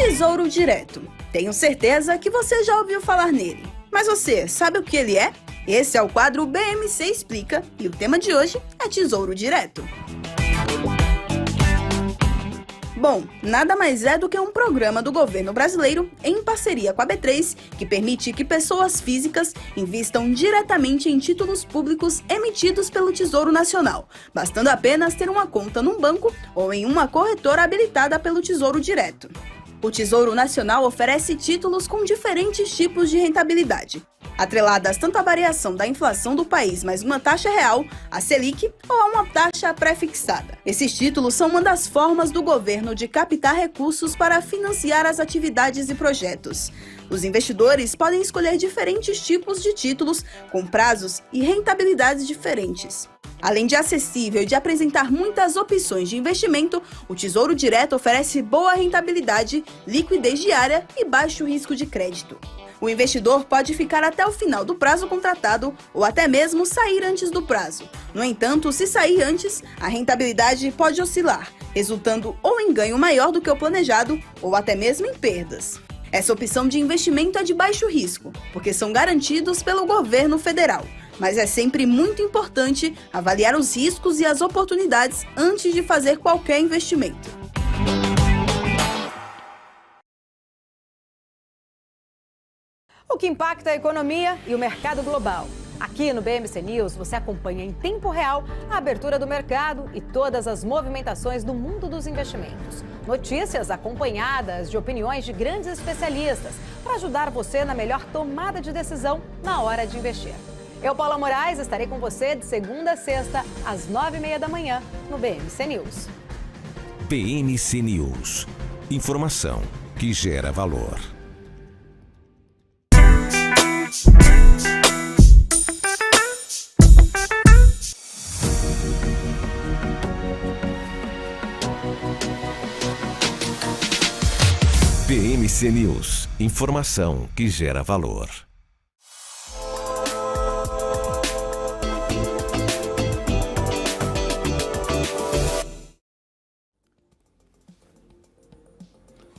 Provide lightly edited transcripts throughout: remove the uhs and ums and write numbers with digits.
Tesouro Direto. Tenho certeza que você já ouviu falar nele. Mas você sabe o que ele é? Esse é o quadro BMC Explica e o tema de hoje é Tesouro Direto. Bom, nada mais é do que um programa do governo brasileiro em parceria com a B3 que permite que pessoas físicas invistam diretamente em títulos públicos emitidos pelo Tesouro Nacional, bastando apenas ter uma conta num banco ou em uma corretora habilitada pelo Tesouro Direto. O Tesouro Nacional oferece títulos com diferentes tipos de rentabilidade, atreladas tanto à variação da inflação do país mais uma taxa real, a Selic, ou a uma taxa pré-fixada. Esses títulos são uma das formas do governo de captar recursos para financiar as atividades e projetos. Os investidores podem escolher diferentes tipos de títulos com prazos e rentabilidades diferentes. Além de acessível e de apresentar muitas opções de investimento, o Tesouro Direto oferece boa rentabilidade, liquidez diária e baixo risco de crédito. O investidor pode ficar até o final do prazo contratado ou até mesmo sair antes do prazo. No entanto, se sair antes, a rentabilidade pode oscilar, resultando ou em ganho maior do que o planejado ou até mesmo em perdas. Essa opção de investimento é de baixo risco, porque são garantidos pelo governo federal. Mas é sempre muito importante avaliar os riscos e as oportunidades antes de fazer qualquer investimento. O que impacta a economia e o mercado global. Aqui no BMC News você acompanha em tempo real a abertura do mercado e todas as movimentações do mundo dos investimentos. Notícias acompanhadas de opiniões de grandes especialistas para ajudar você na melhor tomada de decisão na hora de investir. Eu, Paula Moraes, estarei com você de segunda a sexta, às 9h30 da manhã, no BMC News. BMC News. Informação que gera valor. BMC News. Informação que gera valor.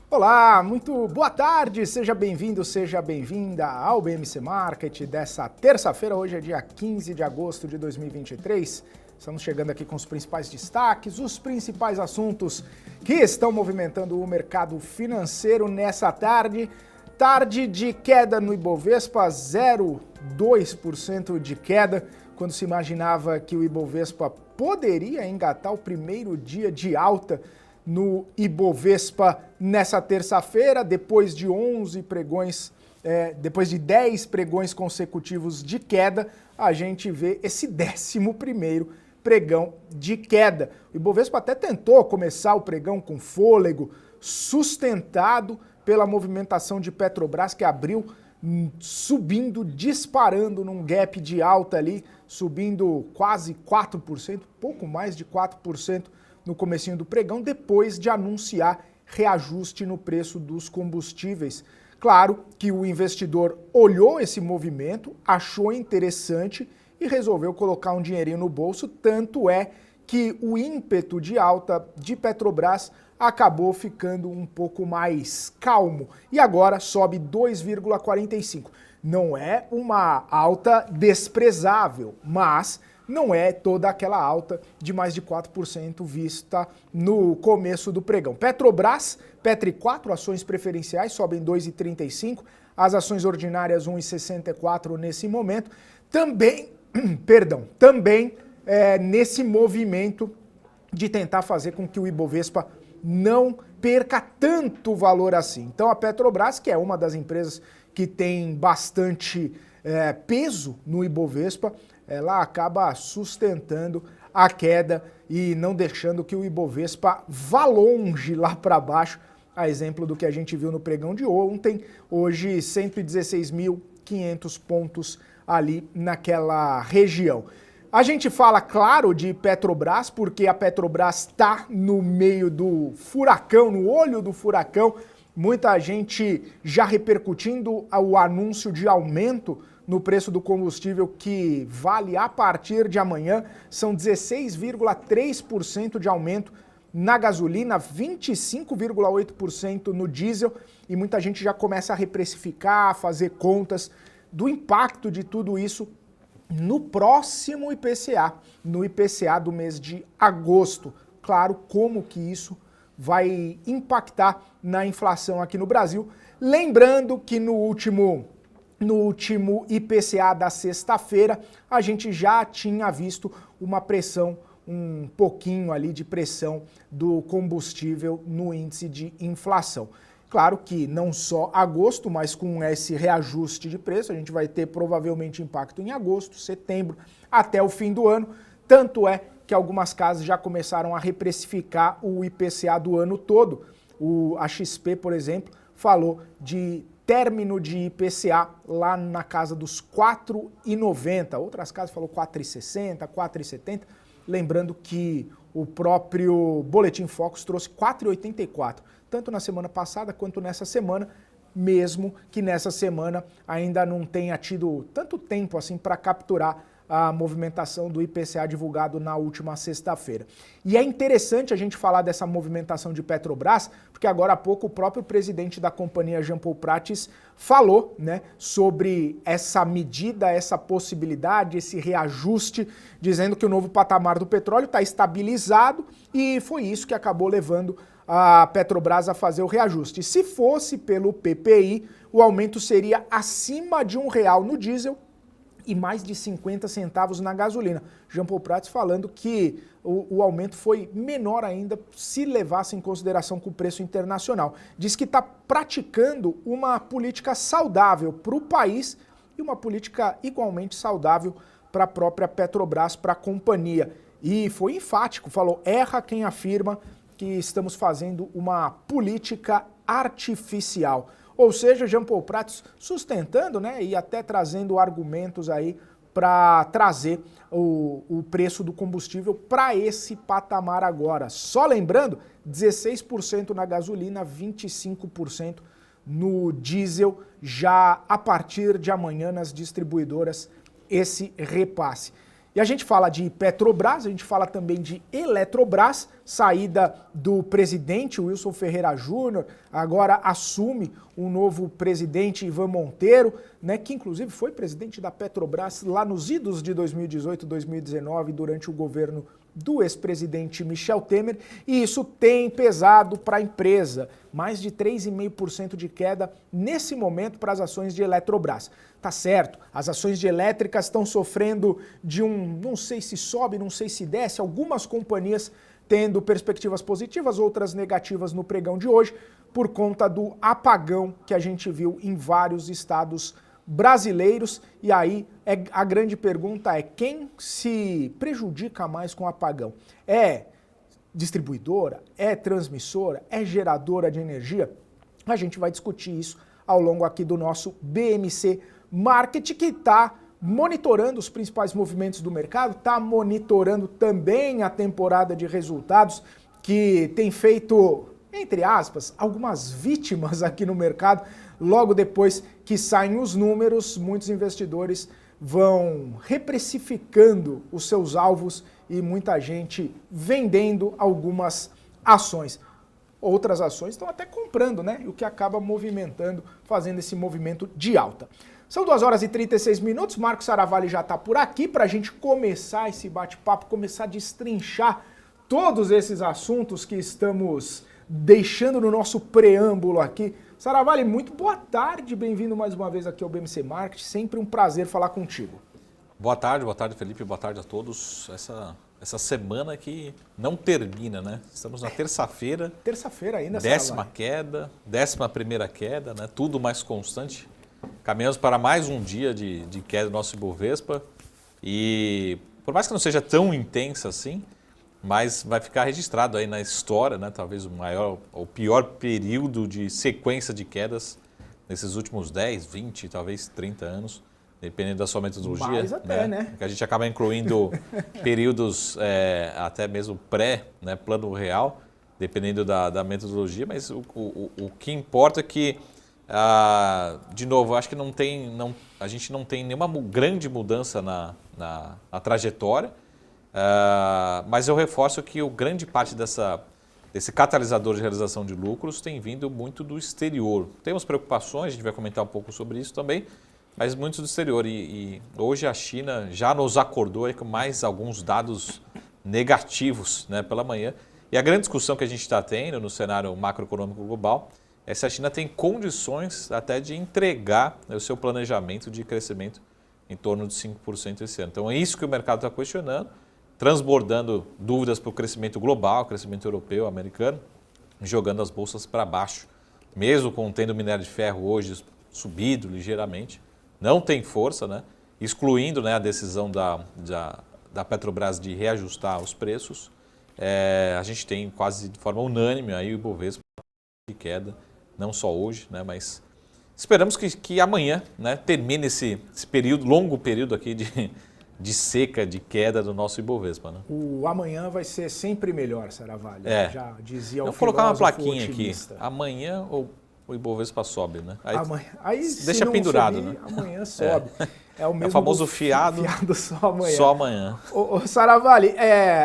Olá, muito boa tarde, seja bem-vindo, seja bem-vinda ao BMC Market dessa terça-feira, hoje é dia 15 de agosto de 2023. Estamos chegando aqui com os principais destaques, os principais assuntos que estão movimentando o mercado financeiro nessa tarde. Tarde de queda no Ibovespa, 0,2% de queda, quando se imaginava que o Ibovespa poderia engatar o primeiro dia de alta no Ibovespa nessa terça-feira, depois de 10 pregões consecutivos de queda, a gente vê esse 11º pregão de queda. O Ibovespa até tentou começar o pregão com fôlego, sustentado pela movimentação de Petrobras, que abriu subindo, disparando num gap de alta ali, subindo quase 4%, pouco mais de 4%, no comecinho do pregão, depois de anunciar reajuste no preço dos combustíveis. Claro que o investidor olhou esse movimento, achou interessante e resolveu colocar um dinheirinho no bolso, tanto é que o ímpeto de alta de Petrobras acabou ficando um pouco mais calmo e agora sobe 2,45. Não é uma alta desprezável, mas não é toda aquela alta de mais de 4% vista no começo do pregão. Petrobras, Petri 4, ações preferenciais sobem 2,35, as ações ordinárias 1,64 nesse momento. Também nesse movimento de tentar fazer com que o Ibovespa não perca tanto valor assim. Então a Petrobras, que é uma das empresas que tem bastante peso no Ibovespa, ela acaba sustentando a queda e não deixando que o Ibovespa vá longe lá para baixo, a exemplo do que a gente viu no pregão de ontem, hoje 116.500 pontos ali naquela região. A gente fala, claro, de Petrobras, porque a Petrobras está no meio do furacão, no olho do furacão, muita gente já repercutindo o anúncio de aumento no preço do combustível que vale a partir de amanhã, são 16,3% de aumento na gasolina, 25,8% no diesel, e muita gente já começa a reprecificar, a fazer contas do impacto de tudo isso no próximo IPCA, no IPCA do mês de agosto. Claro, como que isso vai impactar na inflação aqui no Brasil. Lembrando que no último IPCA da sexta-feira, a gente já tinha visto uma pressão, um pouquinho ali de pressão do combustível no índice de inflação. Claro que não só agosto, mas com esse reajuste de preço, a gente vai ter provavelmente impacto em agosto, setembro, até o fim do ano. Tanto é que algumas casas já começaram a reprecificar o IPCA do ano todo. A XP, por exemplo, falou de término de IPCA lá na casa dos 4,90. Outras casas falou 4,60, 4,70. Lembrando que o próprio Boletim Focus trouxe 4,84, tanto na semana passada quanto nessa semana, mesmo que nessa semana ainda não tenha tido tanto tempo assim para capturar a movimentação do IPCA divulgado na última sexta-feira. E é interessante a gente falar dessa movimentação de Petrobras, porque agora há pouco o próprio presidente da companhia, Jean Paul Prates, falou, né, sobre essa medida, essa possibilidade, esse reajuste, dizendo que o novo patamar do petróleo está estabilizado, e foi isso que acabou levando a Petrobras a fazer o reajuste. Se fosse pelo PPI, o aumento seria acima de R$1 no diesel e mais de 50 centavos na gasolina. Jean Paul Prats falando que o aumento foi menor ainda se levasse em consideração com o preço internacional. Diz que está praticando uma política saudável para o país e uma política igualmente saudável para a própria Petrobras, para a companhia. E foi enfático, falou, erra quem afirma que estamos fazendo uma política artificial. Ou seja, Jean Paul Prats sustentando, né, e até trazendo argumentos aí para trazer o preço do combustível para esse patamar agora. Só lembrando, 16% na gasolina, 25% no diesel, já a partir de amanhã nas distribuidoras, esse repasse. E a gente fala de Petrobras, a gente fala também de Eletrobras, saída do presidente Wilson Ferreira Júnior, agora assume um novo presidente, Ivan Monteiro, né, que inclusive foi presidente da Petrobras lá nos idos de 2018, 2019, durante o governo do ex-presidente Michel Temer, e isso tem pesado para a empresa. Mais de 3,5% de queda nesse momento para as ações de Eletrobras. Tá certo, as ações de elétricas estão sofrendo de não sei se sobe, não sei se desce, algumas companhias tendo perspectivas positivas, outras negativas no pregão de hoje, por conta do apagão que a gente viu em vários estados brasileiros. E aí a grande pergunta é: quem se prejudica mais com o apagão? É distribuidora? É transmissora? É geradora de energia? A gente vai discutir isso ao longo aqui do nosso BMC Market, que está monitorando os principais movimentos do mercado, está monitorando também a temporada de resultados, que tem feito, entre aspas, algumas vítimas aqui no mercado. Logo depois que saem os números, muitos investidores vão reprecificando os seus alvos e muita gente vendendo algumas ações. Outras ações estão até comprando, né? O que acaba movimentando, fazendo esse movimento de alta. São 2h36, Marcos Saravalli já está por aqui para a gente começar esse bate-papo, começar a destrinchar todos esses assuntos que estamos deixando no nosso preâmbulo aqui. Saravalli, muito boa tarde, bem-vindo mais uma vez aqui ao BMC Market, sempre um prazer falar contigo. Boa tarde Felipe, boa tarde a todos. Essa semana que não termina, né? Estamos na terça-feira. Terça-feira ainda, Saravalli. 10ª queda, 11ª queda, né? Tudo mais constante. Caminhamos para mais um dia de queda do nosso Ibovespa e por mais que não seja tão intensa assim, mas vai ficar registrado aí na história, né? Talvez o maior ou pior período de sequência de quedas nesses últimos 10, 20, talvez 30 anos, dependendo da sua metodologia. Mais até, né? Porque a gente acaba incluindo períodos até mesmo né, plano real, dependendo da metodologia, mas o que importa é que de novo, acho que a gente não tem nenhuma grande mudança na trajetória, mas eu reforço que grande parte desse catalisador de realização de lucros tem vindo muito do exterior. Temos preocupações, a gente vai comentar um pouco sobre isso também, mas muito do exterior. E hoje a China já nos acordou aí com mais alguns dados negativos, né, pela manhã. E a grande discussão que a gente está tendo no cenário macroeconômico global é se a China tem condições até de entregar, né, o seu planejamento de crescimento em torno de 5% esse ano. Então é isso que o mercado está questionando, transbordando dúvidas para o crescimento global, crescimento europeu, americano, jogando as bolsas para baixo. Mesmo tendo o minério de ferro hoje subido ligeiramente, não tem força, né? Excluindo, né, a decisão da Petrobras de reajustar os preços, a gente tem quase de forma unânime aí o Ibovespa de queda, não só hoje, né, mas esperamos que amanhã, né, termine esse período, longo período aqui de seca, de queda do nosso Ibovespa. Né? O amanhã vai ser sempre melhor, Saravalho. Já dizia o Vou colocar uma plaquinha otimista. Aqui. Amanhã o Ibovespa sobe, né? Aí deixa pendurado, subir, né? Amanhã sobe. É o mesmo famoso fiado só amanhã. Só amanhã. Ô, Saravalho,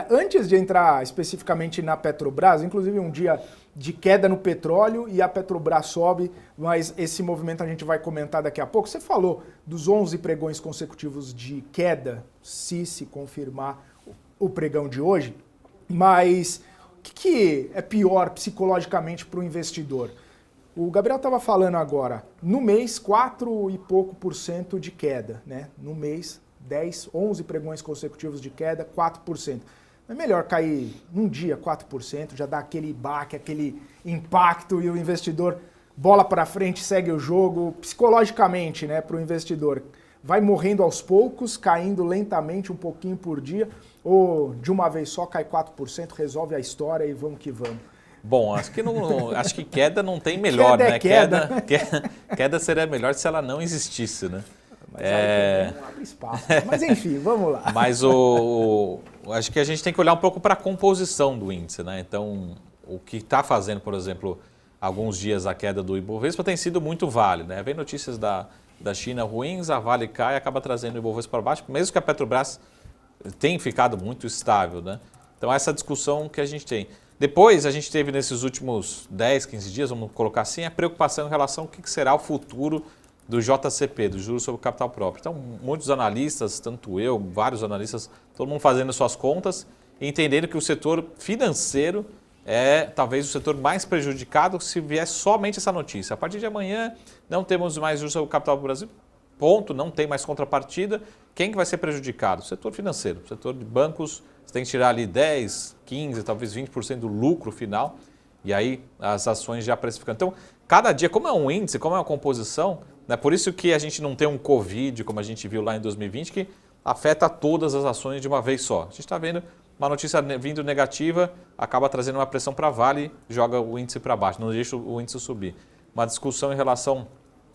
antes de entrar especificamente na Petrobras, inclusive um dia de queda no petróleo e a Petrobras sobe, mas esse movimento a gente vai comentar daqui a pouco. Você falou dos 11 pregões consecutivos de queda, se confirmar o pregão de hoje, mas o que é pior psicologicamente para o investidor? O Gabriel estava falando agora, no mês 4 e pouco % de queda, né? No mês 11 pregões consecutivos de queda, 4%. É melhor cair num dia 4%, já dá aquele baque, aquele impacto e o investidor bola para frente, segue o jogo psicologicamente, né, para o investidor. Vai morrendo aos poucos, caindo lentamente um pouquinho por dia, ou de uma vez só cai 4%, resolve a história e vamos que vamos. Bom, acho que queda não tem melhor, queda né? Queda seria melhor se ela não existisse, né? Mas aí não abre espaço. Mas enfim, vamos lá. Mas acho que a gente tem que olhar um pouco para a composição do índice, né? Então, o que está fazendo, por exemplo, alguns dias a queda do Ibovespa tem sido muito Vale, né? Vem notícias da China ruins, a Vale cai e acaba trazendo o Ibovespa para baixo, mesmo que a Petrobras tenha ficado muito estável, né? Então, essa discussão que a gente tem. Depois, a gente teve nesses últimos 10, 15 dias, vamos colocar assim, a preocupação em relação ao que será o futuro do JCP, do juros sobre o capital próprio. Então, muitos analistas, tanto eu, vários analistas, todo mundo fazendo suas contas e entendendo que o setor financeiro é talvez o setor mais prejudicado se vier somente essa notícia. A partir de amanhã, não temos mais juros sobre o capital do Brasil, ponto, não tem mais contrapartida. Quem que vai ser prejudicado? O setor financeiro, o setor de bancos. Você tem que tirar ali 10, 15, talvez 20% do lucro final e aí as ações já precificando. Então, cada dia, como é um índice, como é uma composição, né, por isso que a gente não tem um Covid, como a gente viu lá em 2020, que afeta todas as ações de uma vez só. A gente está vendo uma notícia vindo negativa, acaba trazendo uma pressão para Vale, joga o índice para baixo, não deixa o índice subir. Uma discussão em relação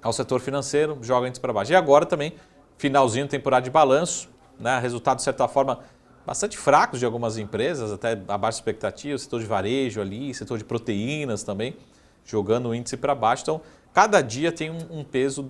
ao setor financeiro, joga o índice para baixo. E agora também, finalzinho, temporada de balanço, né, resultados, de certa forma, bastante fracos de algumas empresas, até abaixo da expectativa, setor de varejo ali, setor de proteínas também, jogando o índice para baixo. Então, cada dia tem um peso,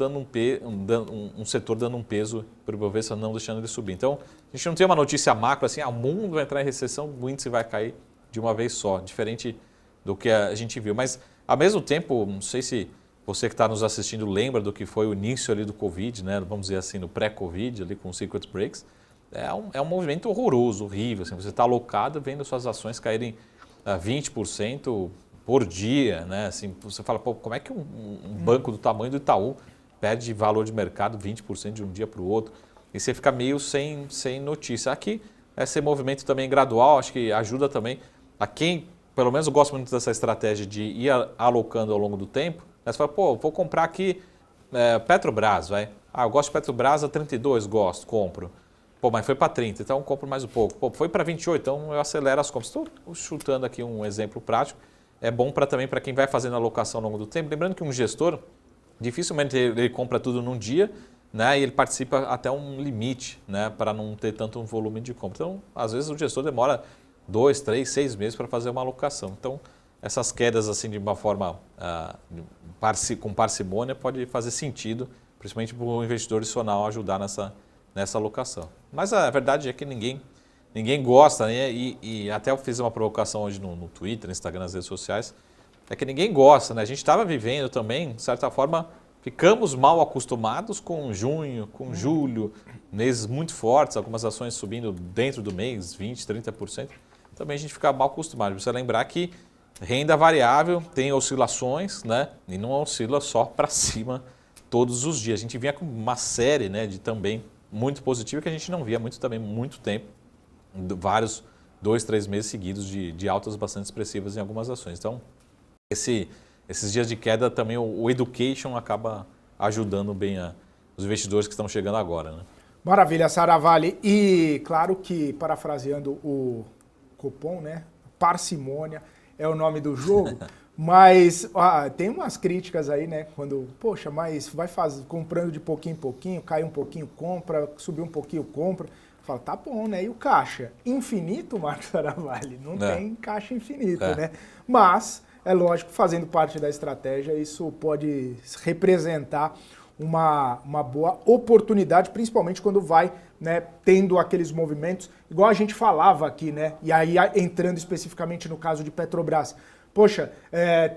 um setor dando um peso para o Ibovespa, não deixando ele subir. Então, a gente não tem uma notícia macro assim, o mundo vai entrar em recessão, o índice vai cair de uma vez só, diferente do que a gente viu. Mas, ao mesmo tempo, não sei se você que está nos assistindo lembra do que foi o início ali do Covid, né? Vamos dizer assim, no pré-Covid, ali com o circuit breaks. É um movimento horroroso, horrível. Assim, você está alocado vendo suas ações caírem 20% por dia. Né? Assim, você fala, pô, como é que um banco do tamanho do Itaú perde valor de mercado 20% de um dia para o outro? E você fica meio sem notícia. Aqui, esse movimento também gradual, acho que ajuda também a quem, pelo menos eu gosto muito dessa estratégia de ir alocando ao longo do tempo. Né? Você fala, pô, vou comprar aqui Petrobras, vai. Eu gosto de Petrobras a 32, gosto, compro. Pô, mas foi para 30, então eu compro mais um pouco. Pô, foi para 28, então eu acelero as compras. Estou chutando aqui um exemplo prático. É bom também para quem vai fazendo alocação ao longo do tempo. Lembrando que um gestor, dificilmente ele compra tudo num dia, né, e ele participa até um limite, né, para não ter tanto um volume de compra. Então, às vezes o gestor demora 2, 3, 6 meses para fazer uma alocação. Então, essas quedas assim de uma forma com parcimônia pode fazer sentido, principalmente para o investidor adicional ajudar nessa alocação. Mas a verdade é que ninguém ninguém gosta, né? E até eu fiz uma provocação hoje no Twitter, no Instagram, nas redes sociais, é que ninguém gosta, né? A gente estava vivendo também, de certa forma, ficamos mal acostumados com junho, com julho, meses muito fortes, algumas ações subindo dentro do mês, 20%, 30%. Também a gente fica mal acostumado. Precisa lembrar que renda variável tem oscilações, né? E não oscila só para cima todos os dias. A gente vinha com uma série, né, de também muito positiva que a gente não via muito tempo, vários 2, 3 meses seguidos de altas bastante expressivas em algumas ações. Então, esses dias de queda também o education acaba ajudando bem os investidores que estão chegando agora, né? Maravilha, Saravalli. E claro que, parafraseando o Copom, né? Parcimônia é o nome do jogo. Mas tem umas críticas aí, né? Quando, poxa, mas vai comprando de pouquinho em pouquinho, cai um pouquinho, compra, subir um pouquinho, compra. Fala, tá bom, né? E o caixa? Infinito, Marcos Saravalli? Não tem caixa infinito, né? Mas, é lógico, fazendo parte da estratégia, isso pode representar uma boa oportunidade, principalmente quando vai, né, tendo aqueles movimentos, igual a gente falava aqui, né? E aí, entrando especificamente no caso de Petrobras. Poxa,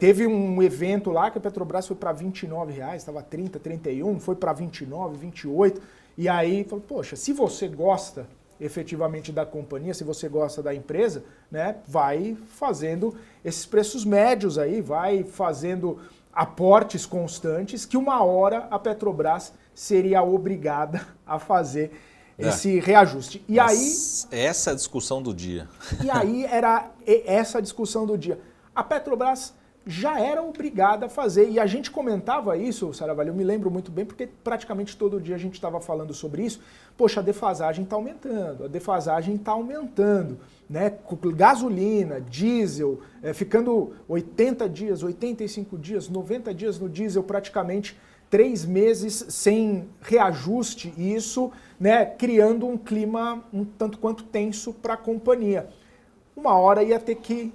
teve um evento lá que a Petrobras foi para R$29, estava 30, 31, foi para 29, 28. E aí, falou, poxa, se você gosta efetivamente da companhia, se você gosta da empresa, né, vai fazendo esses preços médios aí, vai fazendo aportes constantes que uma hora a Petrobras seria obrigada a fazer esse reajuste. E aí... Essa é a discussão do dia. E aí era essa a discussão do dia. A Petrobras já era obrigada a fazer, e a gente comentava isso, Saravalli, eu me lembro muito bem, porque praticamente todo dia a gente estava falando sobre isso. Poxa, a defasagem está aumentando, né? Gasolina, diesel, ficando 80 dias, 85 dias, 90 dias no diesel, praticamente 3 meses sem reajuste, e isso, né, criando um clima um tanto quanto tenso para a companhia. Uma hora ia ter que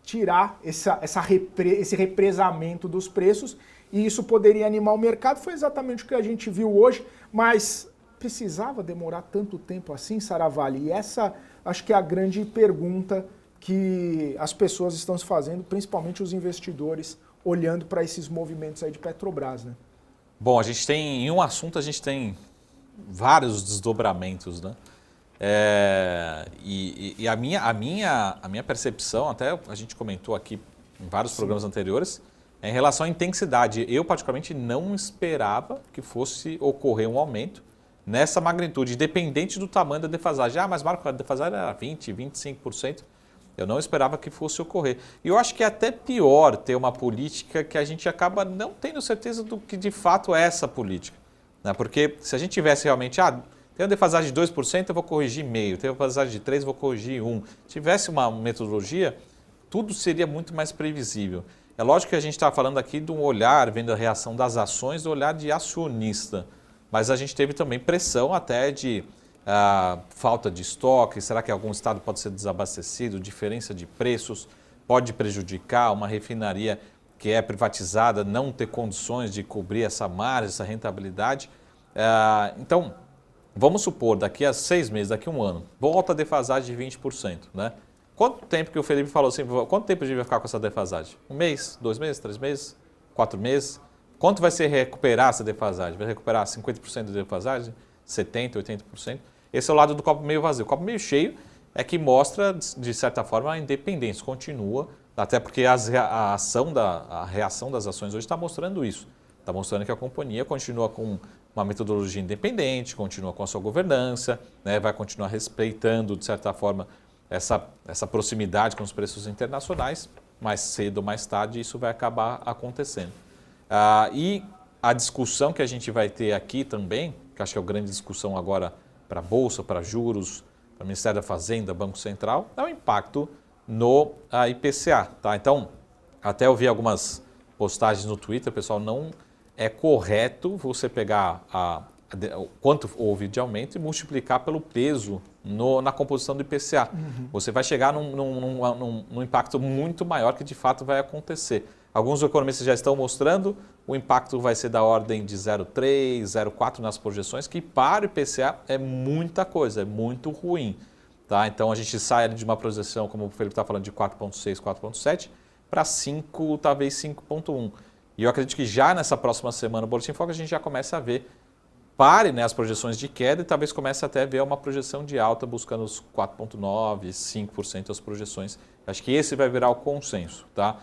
tirar esse represamento dos preços, e isso poderia animar o mercado. Foi exatamente o que a gente viu hoje, mas precisava demorar tanto tempo assim, Saravalli? E essa acho que é a grande pergunta que as pessoas estão se fazendo, principalmente os investidores, olhando para esses movimentos aí de Petrobras, né? Bom, a gente tem, em um assunto, a gente tem vários desdobramentos, né? E a minha percepção, até a gente comentou aqui em vários programas anteriores, é em relação à intensidade. Eu, particularmente, não esperava que fosse ocorrer um aumento nessa magnitude, independente do tamanho da defasagem. Mas, Marco, a defasagem era 20%, 25%. Eu não esperava que fosse ocorrer. E eu acho que é até pior ter uma política que a gente acaba não tendo certeza do que de fato é essa política, né? Porque se a gente tivesse realmente... tem uma defasagem de 2%, eu vou corrigir meio. Tem uma defasagem de 3%, eu vou corrigir 1%. Se tivesse uma metodologia, tudo seria muito mais previsível. É lógico que a gente está falando aqui de um olhar, vendo a reação das ações, do olhar de acionista. Mas a gente teve também pressão até de falta de estoque. Será que algum estado pode ser desabastecido? Diferença de preços pode prejudicar uma refinaria que é privatizada, não ter condições de cobrir essa margem, essa rentabilidade. Então... vamos supor, daqui a 6 meses, daqui a um ano, volta a defasagem de 20%, né? Quanto tempo que o Felipe falou assim, quanto tempo a gente vai ficar com essa defasagem? 1 mês, 2 meses, 3 meses, 4 meses? Quanto vai ser recuperar essa defasagem? Vai recuperar 50% da defasagem? 70%, 80%? Esse é o lado do copo meio vazio. O copo meio cheio é que mostra, de certa forma, a independência. Continua, até porque a reação das ações hoje está mostrando isso. Está mostrando que a companhia continua com uma metodologia independente, continua com a sua governança, né, vai continuar respeitando, de certa forma, essa proximidade com os preços internacionais. Mais cedo ou mais tarde isso vai acabar acontecendo. E a discussão que a gente vai ter aqui também, que acho que é a grande discussão agora para a Bolsa, para juros, para o Ministério da Fazenda, Banco Central, é o impacto no IPCA. Tá? Então, até eu vi algumas postagens no Twitter, pessoal, não é correto você pegar quanto houve de aumento e multiplicar pelo peso na composição do IPCA. Você vai chegar num impacto muito maior que de fato vai acontecer. Alguns economistas já estão mostrando, o impacto vai ser da ordem de 0,3, 0,4 nas projeções, que para o IPCA é muita coisa, é muito ruim. Tá? Então a gente sai de uma projeção, como o Felipe está falando, de 4,6, 4,7 para 5, talvez 5,1. E eu acredito que já nessa próxima semana, no Boletim Focus, a gente já começa a ver, pare, né, as projeções de queda e talvez comece até a ver uma projeção de alta buscando os 4,9%, 5% as projeções. Acho que esse vai virar o consenso. Tá?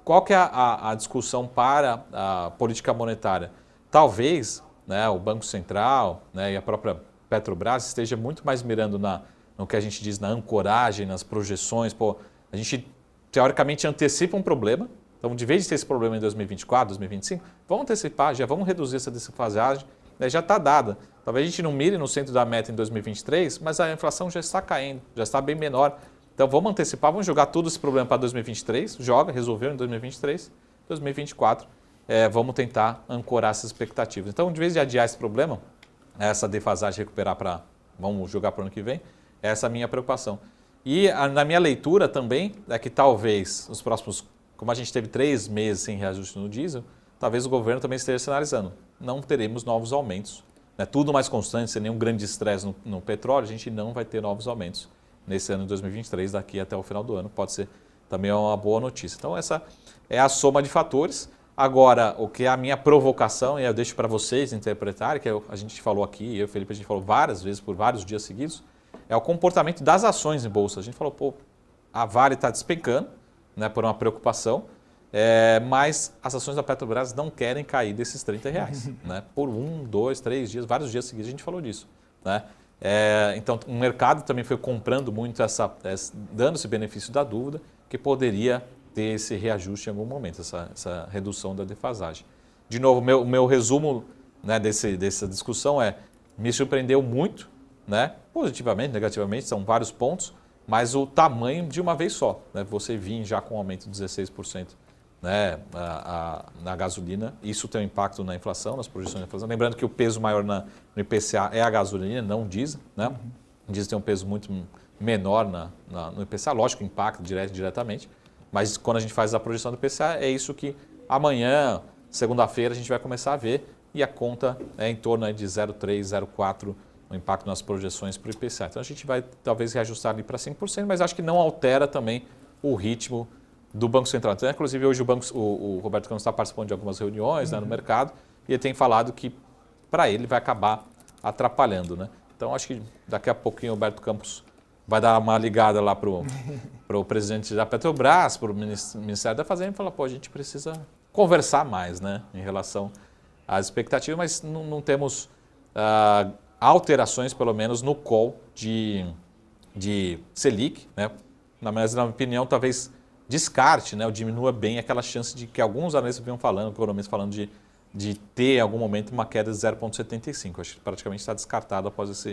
Qual que é a discussão para a política monetária? Talvez, né, o Banco Central, né, e a própria Petrobras esteja muito mais mirando no que a gente diz na ancoragem, nas projeções. Pô, a gente teoricamente antecipa um problema. Então, de vez de ter esse problema em 2024, 2025, vamos antecipar, já vamos reduzir essa defasagem, né, já está dada. Talvez a gente não mire no centro da meta em 2023, mas a inflação já está caindo, já está bem menor. Então, vamos antecipar, vamos jogar todo esse problema para 2023, resolveu em 2023, 2024, vamos tentar ancorar essas expectativas. Então, de vez de adiar esse problema, essa defasagem recuperar vamos jogar para o ano que vem, essa é a minha preocupação. E na minha leitura também é que talvez nos próximos, como a gente teve 3 meses sem reajuste no diesel, talvez o governo também esteja sinalizando, não teremos novos aumentos. Né? Tudo mais constante, sem nenhum grande estresse no petróleo, a gente não vai ter novos aumentos nesse ano de 2023, daqui até o final do ano. Pode ser também uma boa notícia. Então essa é a soma de fatores. Agora, o que é a minha provocação, e eu deixo para vocês interpretarem, que a gente falou aqui, eu e o Felipe, a gente falou várias vezes, por vários dias seguidos, é o comportamento das ações em bolsa. A gente falou, pô, a Vale está despencando, né, por uma preocupação, mas as ações da Petrobras não querem cair desses R$30, né, por 1, 2, 3 dias, vários dias seguidos a gente falou disso. Né? Então, o mercado também foi comprando muito, dando esse benefício da dúvida, que poderia ter esse reajuste em algum momento, essa redução da defasagem. De novo, o meu resumo, né, dessa discussão me surpreendeu muito, né, positivamente, negativamente, são vários pontos, mas o tamanho de uma vez só. Né, você vir já com um aumento de 16%, né, na gasolina, isso tem um impacto na inflação, nas projeções da inflação. Lembrando que o peso maior no IPCA é a gasolina, não o diesel. Né? O diesel tem um peso muito menor no IPCA, lógico, impacta diretamente. Mas quando a gente faz a projeção do IPCA, é isso que amanhã, segunda-feira, a gente vai começar a ver. E a conta é em torno de 0,3, 0,4 o impacto nas projeções para o IPCA. Então a gente vai talvez reajustar ali para 5%, mas acho que não altera também o ritmo do Banco Central. Então, inclusive, hoje o Roberto Campos está participando de algumas reuniões, né, no mercado, e ele tem falado que para ele vai acabar atrapalhando. Né? Então acho que daqui a pouquinho o Roberto Campos vai dar uma ligada lá para o presidente da Petrobras, para o Ministério da Fazenda e falar, pô, a gente precisa conversar mais, né, em relação às expectativas, mas não temos alterações, pelo menos, no call de Selic. Né? Na minha opinião, talvez descarte, né, ou diminua bem aquela chance de que alguns analistas vinham falando, economistas falando de ter, em algum momento, uma queda de 0,75. Acho que praticamente está descartado após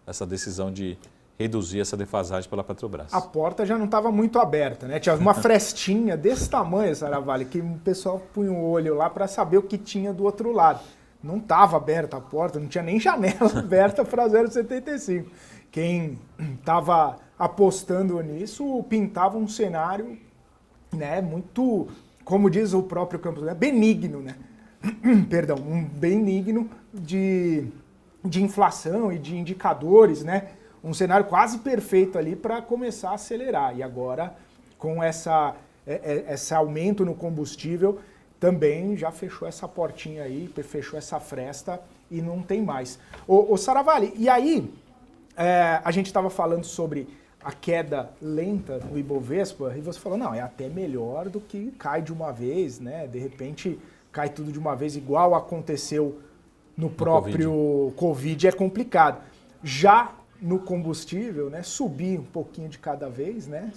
essa decisão de reduzir essa defasagem pela Petrobras. A porta já não estava muito aberta, né? Tinha uma frestinha desse tamanho, Saravale, que o pessoal punha o olho lá para saber o que tinha do outro lado. Não estava aberta a porta, não tinha nem janela aberta para 0,75. Quem estava apostando nisso pintava um cenário, né, muito, como diz o próprio Campos, né, benigno, né? Perdão, um benigno de inflação e de indicadores, né? Um cenário quase perfeito ali para começar a acelerar. E agora, com esse aumento no combustível, também já fechou essa portinha aí, fechou essa fresta e não tem mais. Ô Saravale, e aí a gente estava falando sobre a queda lenta no Ibovespa e você falou, não, é até melhor do que cai de uma vez, né? De repente cai tudo de uma vez, igual aconteceu no próprio Covid, é complicado. Já no combustível, né, subir um pouquinho de cada vez, né,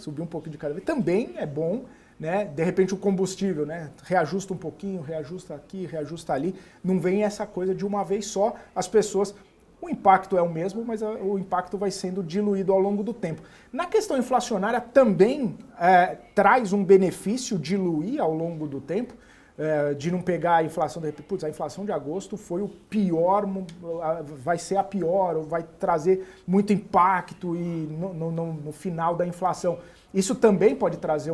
também é bom, né, de repente o combustível, né, reajusta um pouquinho, reajusta aqui, reajusta ali, não vem essa coisa de uma vez só, as pessoas, o impacto é o mesmo, mas o impacto vai sendo diluído ao longo do tempo. Na questão inflacionária também traz um benefício diluir ao longo do tempo, de não pegar a inflação, de repente, putz, a inflação de agosto foi o pior, vai ser a pior, ou vai trazer muito impacto e no final da inflação. Isso também pode trazer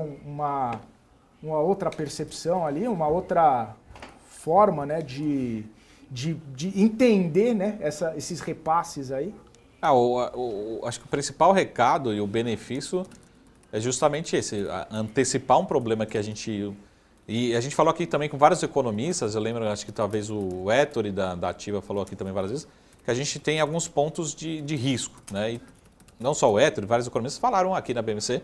outra percepção ali, uma outra forma, né, de entender, né, esses repasses aí? Acho que o principal recado e o benefício é justamente esse, antecipar um problema que a gente... E a gente falou aqui também com vários economistas, eu lembro, acho que talvez o Ettore da Ativa falou aqui também várias vezes, que a gente tem alguns pontos de risco, né? E não só o Ettore, vários economistas falaram aqui na BMC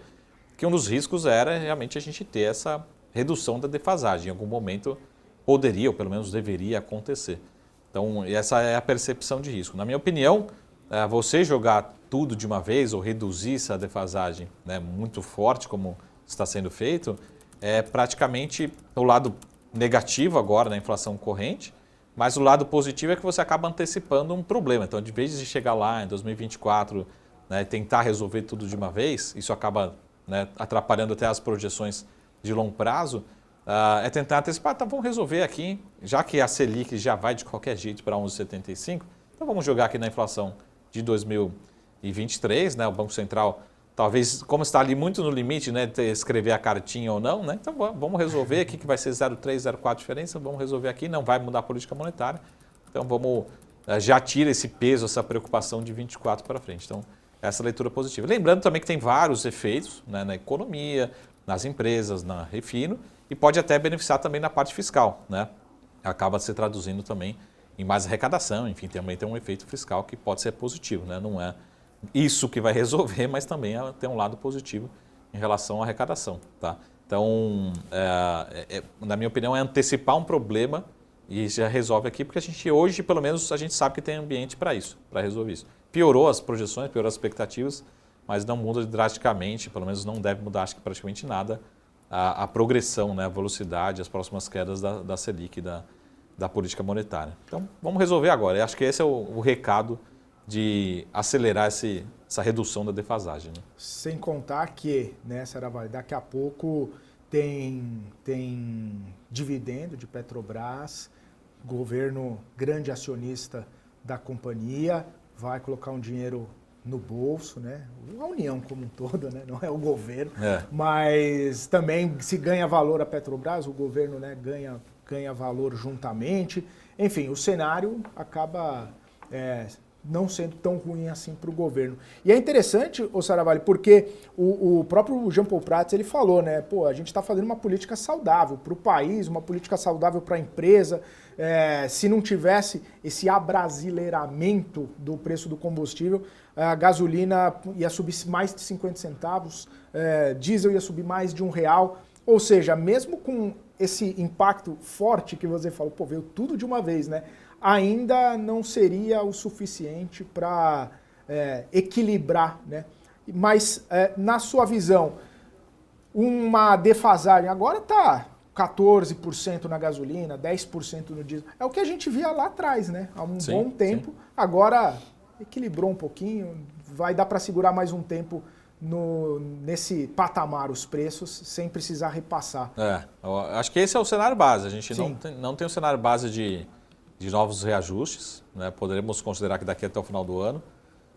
que um dos riscos era realmente a gente ter essa redução da defasagem. Em algum momento poderia, ou pelo menos deveria acontecer. Então, essa é a percepção de risco. Na minha opinião, você jogar tudo de uma vez ou reduzir essa defasagem, né, muito forte, como está sendo feito, é praticamente o lado negativo agora na inflação corrente, mas o lado positivo é que você acaba antecipando um problema. Então, de vez de chegar lá em 2024, né, tentar resolver tudo de uma vez, isso acaba, né, atrapalhando até as projeções de longo prazo, é tentar antecipar, então vamos resolver aqui, já que a Selic já vai de qualquer jeito para 11,75, então vamos jogar aqui na inflação de 2023, né, o Banco Central, talvez, como está ali muito no limite, né, de escrever a cartinha ou não, né, então vamos resolver aqui que vai ser 0,3, 0,4 diferença, vamos resolver aqui, não vai mudar a política monetária, então vamos, já tira esse peso, essa preocupação de 24 para frente. Então, essa leitura positiva. Lembrando também que tem vários efeitos, né, na economia, nas empresas, na Refino, e pode até beneficiar também na parte fiscal, né? Acaba se traduzindo também em mais arrecadação, enfim, também tem um efeito fiscal que pode ser positivo, né? Não é isso que vai resolver, mas também tem um lado positivo em relação à arrecadação, tá? Então, na minha opinião, é antecipar um problema e já resolve aqui, porque a gente hoje, pelo menos, a gente sabe que tem ambiente para isso, para resolver isso. Piorou as projeções, piorou as expectativas, mas não muda drasticamente, pelo menos não deve mudar, acho que praticamente nada, a progressão, né, a velocidade, as próximas quedas da Selic, da política monetária. Então, vamos resolver agora. Eu acho que esse é o recado de acelerar essa redução da defasagem. Né? Sem contar que, né, Sarravalho, daqui a pouco tem dividendo de Petrobras, governo grande acionista da companhia, vai colocar um dinheiro no bolso, né? A União como um todo, né? Não é o governo, mas também se ganha valor a Petrobras, o governo, né, ganha valor juntamente. Enfim, o cenário acaba não sendo tão ruim assim para o governo. E é interessante, Sarravalho, porque o próprio Jean Paul Prats, ele falou, né? Pô, a gente está fazendo uma política saudável para o país, uma política saudável para a empresa. Se não tivesse esse abrasileiramento do preço do combustível, a gasolina ia subir mais de 50 centavos, diesel ia subir mais de R$1. Ou seja, mesmo com esse impacto forte que você falou, pô, veio tudo de uma vez, né? Ainda não seria o suficiente para equilibrar, né? Mas, na sua visão, uma defasagem, agora está 14% na gasolina, 10% no diesel, é o que a gente via lá atrás, né? Há um bom tempo, sim. Agora equilibrou um pouquinho, vai dar para segurar mais um tempo nesse patamar os preços, sem precisar repassar. Acho que esse é o cenário base, a gente não tem um cenário base de novos reajustes, né? Poderemos considerar que daqui até o final do ano,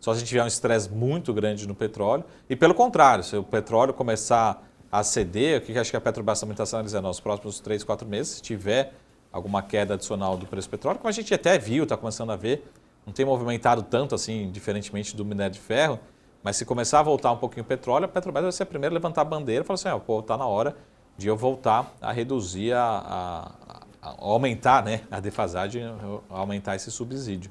só se a gente tiver um estresse muito grande no petróleo, e pelo contrário, se o petróleo começar a ceder, o que acho que a Petrobras também está analisando nos próximos 3, 4 meses, se tiver alguma queda adicional do preço do petróleo, como a gente até viu, está começando a ver, não tem movimentado tanto assim, diferentemente do minério de ferro, mas se começar a voltar um pouquinho o petróleo, a Petrobras vai ser a primeira a levantar a bandeira e falar assim, está na hora de eu voltar a reduzir, a aumentar, né, a defasagem, a aumentar esse subsídio.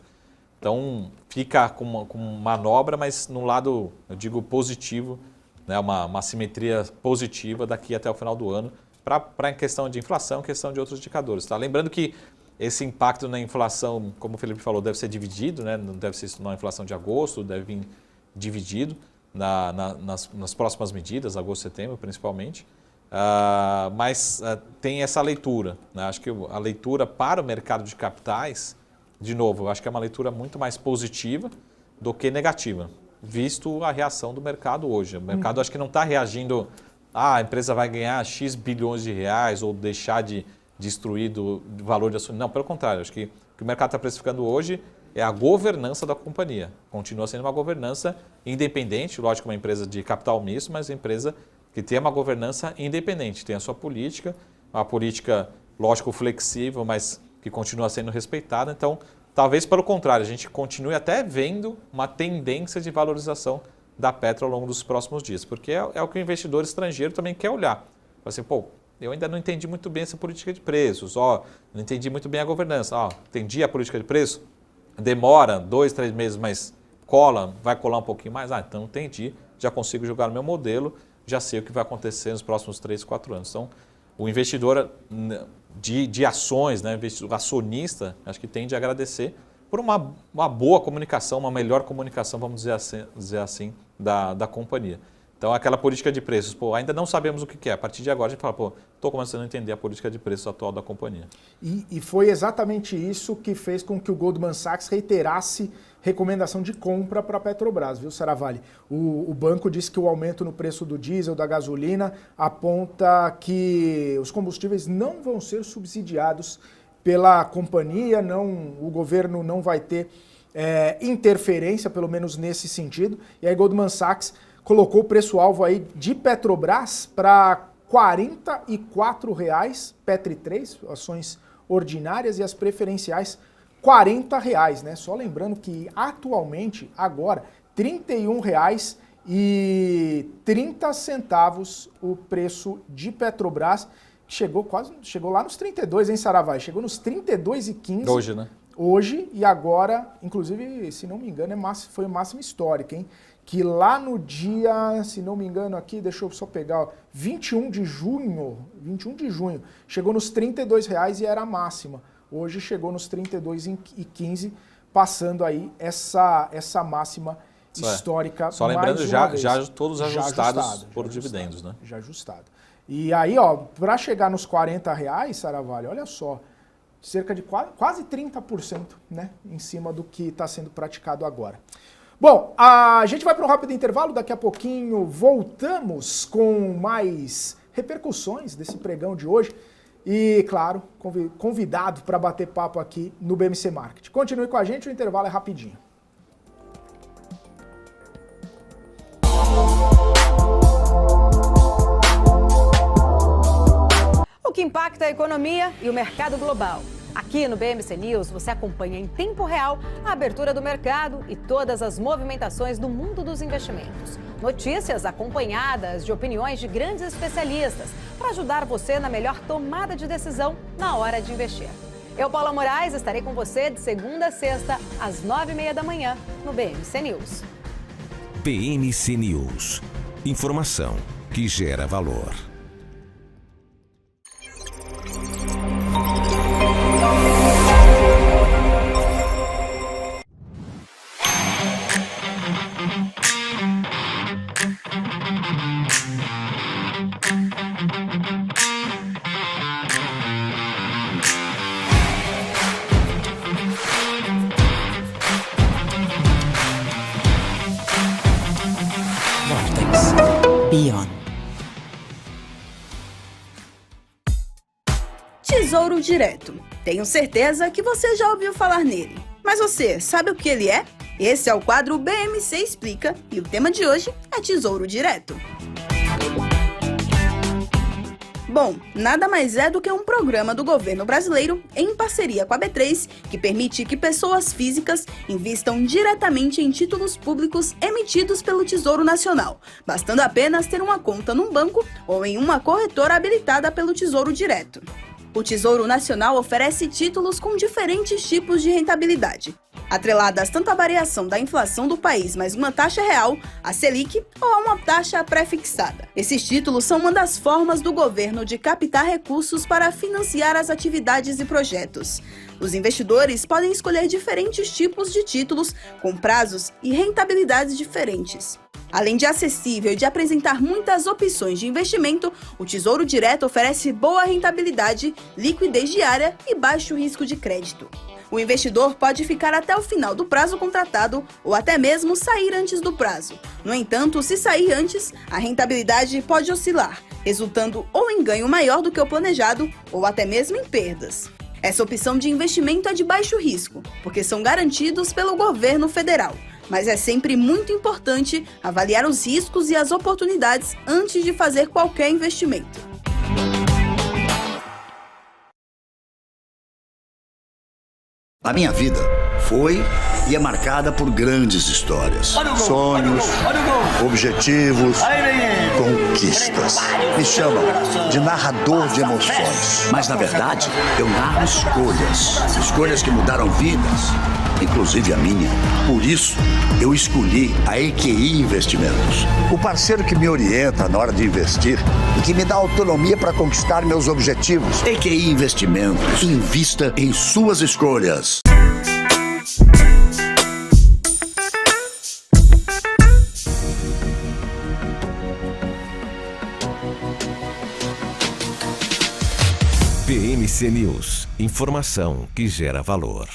Então, fica com manobra, mas no lado, eu digo, positivo, né, uma simetria positiva daqui até o final do ano, para questão de inflação, questão de outros indicadores. Tá? Lembrando que esse impacto na inflação, como o Felipe falou, deve ser dividido, né? Não deve ser na inflação de agosto, deve vir dividido nas próximas medidas, agosto, setembro principalmente. Mas tem essa leitura, né? Acho que a leitura para o mercado de capitais, de novo, eu acho que é uma leitura muito mais positiva do que negativa, visto a reação do mercado hoje. O mercado acho que não está reagindo, a empresa vai ganhar X bilhões de reais ou deixar de destruir do valor de ações. Não, pelo contrário, acho que o que o mercado está precificando hoje é a governança da companhia. Continua sendo uma governança independente, lógico, uma empresa de capital misto, mas uma empresa que tenha uma governança independente, tem a sua política, uma política, lógico, flexível, mas que continua sendo respeitada. Então, talvez pelo contrário, a gente continue até vendo uma tendência de valorização da Petro ao longo dos próximos dias, porque é o que o investidor estrangeiro também quer olhar. Fala assim, pô, eu ainda não entendi muito bem essa política de preços, não entendi muito bem a governança, entendi a política de preço, demora 2, 3 meses, mas vai colar um pouquinho mais, então entendi, já consigo jogar no meu modelo, já sei o que vai acontecer nos próximos 3, 4 anos. Então, o investidor de ações, né, o acionista, acho que tende a agradecer por uma boa comunicação, uma melhor comunicação, vamos dizer assim, da companhia. Então, aquela política de preços, ainda não sabemos o que é. A partir de agora, a gente fala, estou começando a entender a política de preços atual da companhia. E foi exatamente isso que fez com que o Goldman Sachs reiterasse recomendação de compra para a Petrobras, viu, Saravalli? O banco disse que o aumento no preço do diesel, da gasolina, aponta que os combustíveis não vão ser subsidiados pela companhia, o governo não vai ter interferência, pelo menos nesse sentido. E aí Goldman Sachs colocou o preço-alvo aí de Petrobras para R$ 44,00, Petri 3, ações ordinárias, e as preferenciais R$ 40,00, né? Só lembrando que atualmente, agora, R$ 31,30 o preço de Petrobras, que chegou lá nos 32, hein, Saravai? Chegou nos 32,15. Hoje, né? Hoje, e agora, inclusive, se não me engano, foi máxima histórica, hein? Que lá no dia, se não me engano aqui, deixa eu só pegar, 21 de junho, chegou nos R$ 32,00 e era a máxima. Hoje chegou nos 32,15, passando aí essa máxima histórica. Só lembrando, já todos ajustados por dividendos, né? Já ajustado. E aí, para chegar nos R$40,00, Saravalli, olha só, cerca de quase 30%, né, em cima do que está sendo praticado agora. Bom, a gente vai para um rápido intervalo, daqui a pouquinho voltamos com mais repercussões desse pregão de hoje e, claro, convidado para bater papo aqui no BMC Market. Continue com a gente, o intervalo é rapidinho. O que impacta a economia e o mercado global. Aqui no BMC News, você acompanha em tempo real a abertura do mercado e todas as movimentações do mundo dos investimentos. Notícias acompanhadas de opiniões de grandes especialistas para ajudar você na melhor tomada de decisão na hora de investir. Eu, Paula Moraes, estarei com você de segunda a sexta, às 9h30 da manhã, no BMC News. BMC News. Informação que gera valor. Tesouro Direto. Tenho certeza que você já ouviu falar nele. Mas você sabe o que ele é? Esse é o quadro BMC Explica e o tema de hoje é Tesouro Direto. Bom, nada mais é do que um programa do governo brasileiro em parceria com a B3 que permite que pessoas físicas invistam diretamente em títulos públicos emitidos pelo Tesouro Nacional, bastando apenas ter uma conta num banco ou em uma corretora habilitada pelo Tesouro Direto. O Tesouro Nacional oferece títulos com diferentes tipos de rentabilidade, atreladas tanto à variação da inflação do país mais uma taxa real, a Selic, ou a uma taxa pré-fixada. Esses títulos são uma das formas do governo de captar recursos para financiar as atividades e projetos. Os investidores podem escolher diferentes tipos de títulos com prazos e rentabilidades diferentes. Além de acessível e de apresentar muitas opções de investimento, o Tesouro Direto oferece boa rentabilidade, liquidez diária e baixo risco de crédito. O investidor pode ficar até o final do prazo contratado ou até mesmo sair antes do prazo. No entanto, se sair antes, a rentabilidade pode oscilar, resultando ou em ganho maior do que o planejado ou até mesmo em perdas. Essa opção de investimento é de baixo risco, porque são garantidos pelo governo federal. mas é sempre muito importante avaliar os riscos e as oportunidades antes de fazer qualquer investimento. A minha vida foi e é marcada por grandes histórias, sonhos, objetivos, conquistas. Me chamam de narrador de emoções, mas na verdade eu narro escolhas que mudaram vidas, inclusive a minha. Por isso eu escolhi a EQI Investimentos, o parceiro que me orienta na hora de investir e que me dá autonomia para conquistar meus objetivos. EQI Investimentos, invista em suas escolhas. BMC News, informação que gera valor.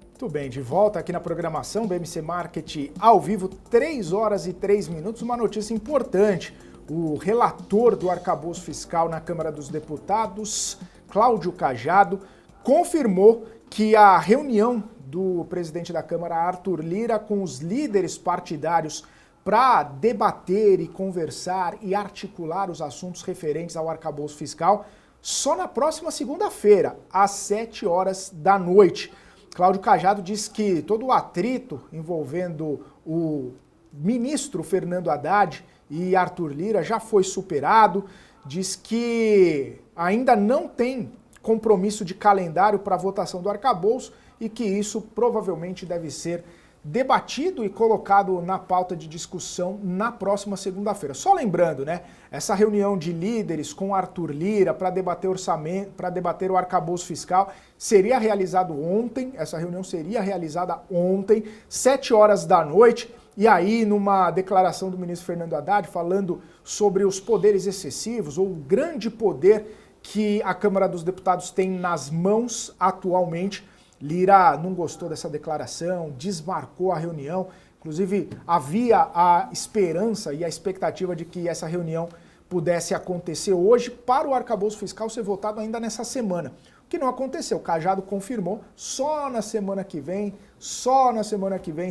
Muito bem, de volta aqui na programação BMC Market ao vivo, 3 horas e 3 minutos, uma notícia importante. O relator do arcabouço fiscal na Câmara dos Deputados, Cláudio Cajado, confirmou que a reunião do presidente da Câmara, Arthur Lira, com os líderes partidários para debater e conversar e articular os assuntos referentes ao arcabouço fiscal só na próxima segunda-feira, às 7 horas da noite. Cláudio Cajado diz que todo o atrito envolvendo o ministro Fernando Haddad e Arthur Lira já foi superado, diz que ainda não tem compromisso de calendário para a votação do arcabouço e que isso provavelmente deve ser debatido e colocado na pauta de discussão na próxima segunda-feira. Só lembrando, né, essa reunião de líderes com Arthur Lira para debater orçamento, para debater o arcabouço fiscal, seria realizado ontem, essa reunião seria realizada ontem, 7 horas da noite, e aí numa declaração do ministro Fernando Haddad falando sobre os poderes excessivos, ou o grande poder que a Câmara dos Deputados tem nas mãos atualmente, Lira não gostou dessa declaração, desmarcou a reunião, inclusive havia a esperança e a expectativa de que essa reunião pudesse acontecer hoje para o arcabouço fiscal ser votado ainda nessa semana. O que não aconteceu, o Cajado confirmou, só na semana que vem,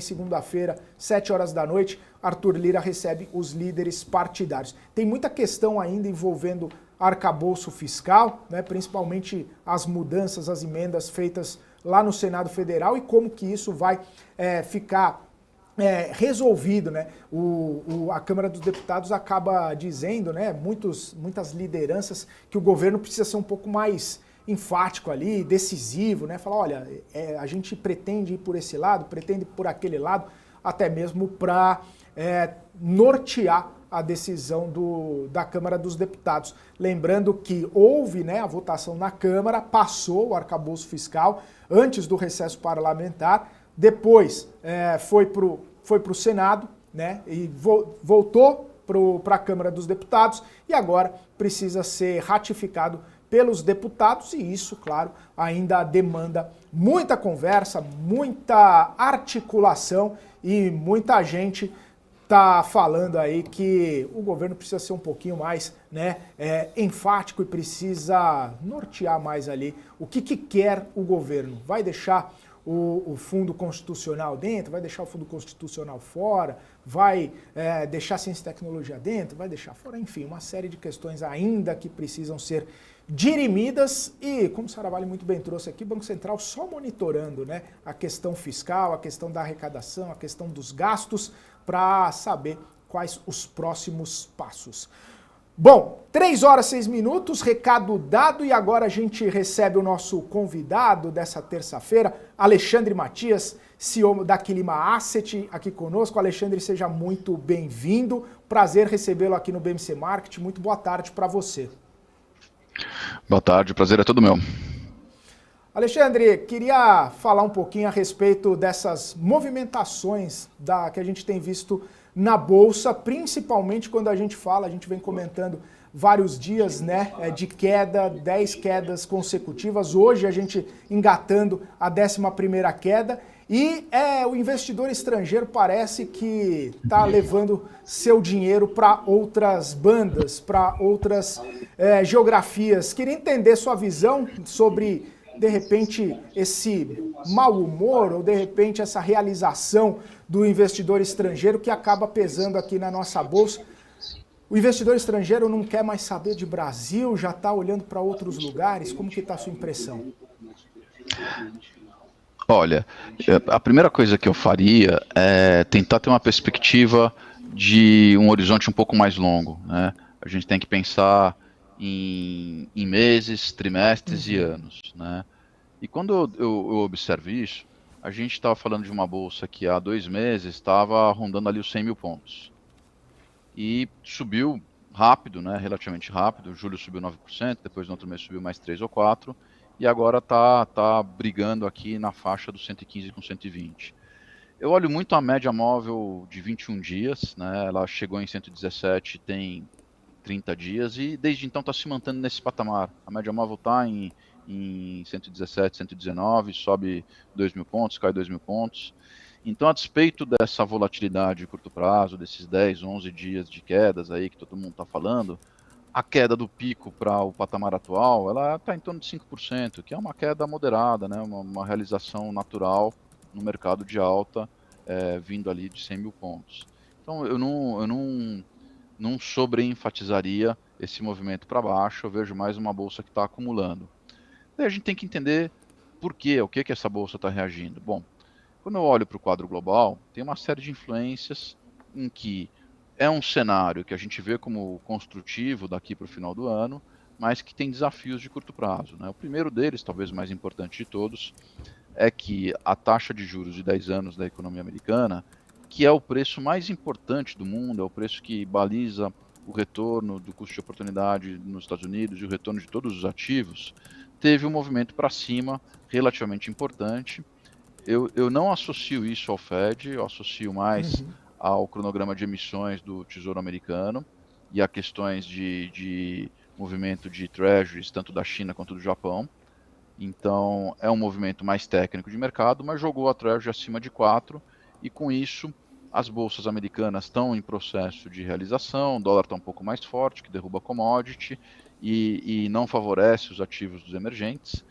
segunda-feira, 7 horas da noite, Arthur Lira recebe os líderes partidários. Tem muita questão ainda envolvendo arcabouço fiscal, né, principalmente as mudanças, as emendas feitas lá no Senado Federal e como que isso vai ficar resolvido, né? A Câmara dos Deputados acaba dizendo, né, muitas lideranças, que o governo precisa ser um pouco mais enfático ali, decisivo, né? Falar, olha, a gente pretende ir por esse lado, pretende ir por aquele lado, até mesmo para nortear a decisão da Câmara dos Deputados. Lembrando que houve, né, a votação na Câmara, passou o arcabouço fiscal antes do recesso parlamentar, depois foi para o Senado, né, e voltou para a Câmara dos Deputados e agora precisa ser ratificado pelos deputados e isso, claro, ainda demanda muita conversa, muita articulação e muita gente está falando aí que o governo precisa ser um pouquinho mais, né, enfático e precisa nortear mais ali o que quer o governo. Vai deixar o fundo constitucional dentro, vai deixar o fundo constitucional fora, vai deixar ciência e tecnologia dentro, vai deixar fora, enfim, uma série de questões ainda que precisam ser dirimidas e, como o Saravalli muito bem trouxe aqui, o Banco Central só monitorando, né, a questão fiscal, a questão da arrecadação, a questão dos gastos, para saber quais os próximos passos. Bom, 3 horas e 6 minutos, recado dado e agora a gente recebe o nosso convidado dessa terça-feira, Alexandre Matias, CEO da Quilima Asset, aqui conosco. Alexandre, seja muito bem-vindo, prazer recebê-lo aqui no BMC Market, muito boa tarde para você. Boa tarde, o prazer é todo meu. Alexandre, queria falar um pouquinho a respeito dessas movimentações que a gente tem visto na Bolsa, principalmente quando a gente vem comentando vários dias, né, de queda, 10 quedas consecutivas, hoje a gente engatando a 11ª queda e o investidor estrangeiro parece que está levando seu dinheiro para outras bandas, para outras geografias. Queria entender sua visão sobre de repente, esse mau humor ou, de repente, essa realização do investidor estrangeiro que acaba pesando aqui na nossa bolsa? O investidor estrangeiro não quer mais saber de Brasil, já está olhando para outros lugares? Como que está a sua impressão? Olha, a primeira coisa que eu faria é tentar ter uma perspectiva de um horizonte um pouco mais longo, né? A gente tem que pensar em meses, trimestres e anos, né? E quando eu observo isso, a gente estava falando de uma bolsa que há 2 meses estava rondando ali os 100 mil pontos. E subiu rápido, né? Relativamente rápido. Julho subiu 9%, depois no outro mês subiu mais 3 ou 4%. E agora está brigando aqui na faixa dos 115 com 120. Eu olho muito a média móvel de 21 dias, né? Ela chegou em 117, tem 30 dias e desde então está se mantendo nesse patamar. A média móvel está em 117, 119, sobe 2 mil pontos, cai 2 mil pontos. Então, a despeito dessa volatilidade de curto prazo, desses 10, 11 dias de quedas aí que todo mundo está falando, a queda do pico para o patamar atual, ela está em torno de 5%, que é uma queda moderada, né? Uma realização natural no mercado de alta, vindo ali de 100 mil pontos. Então, eu não sobreenfatizaria esse movimento para baixo, eu vejo mais uma bolsa que está acumulando. Daí a gente tem que entender por quê, o que essa bolsa está reagindo. Bom, quando eu olho para o quadro global, tem uma série de influências em que é um cenário que a gente vê como construtivo daqui para o final do ano, mas que tem desafios de curto prazo, né? O primeiro deles, talvez o mais importante de todos, é que a taxa de juros de 10 anos da economia americana, que é o preço mais importante do mundo, é o preço que baliza o retorno do custo de oportunidade nos Estados Unidos e o retorno de todos os ativos, teve um movimento para cima relativamente importante. Eu não associo isso ao Fed, eu associo mais ao cronograma de emissões do Tesouro Americano e a questões de movimento de treasuries, tanto da China quanto do Japão. Então, é um movimento mais técnico de mercado, mas jogou a treasury acima de 4, e com isso, as bolsas americanas estão em processo de realização, o dólar está um pouco mais forte, que derruba a commodity, e não favorece os ativos dos emergentes.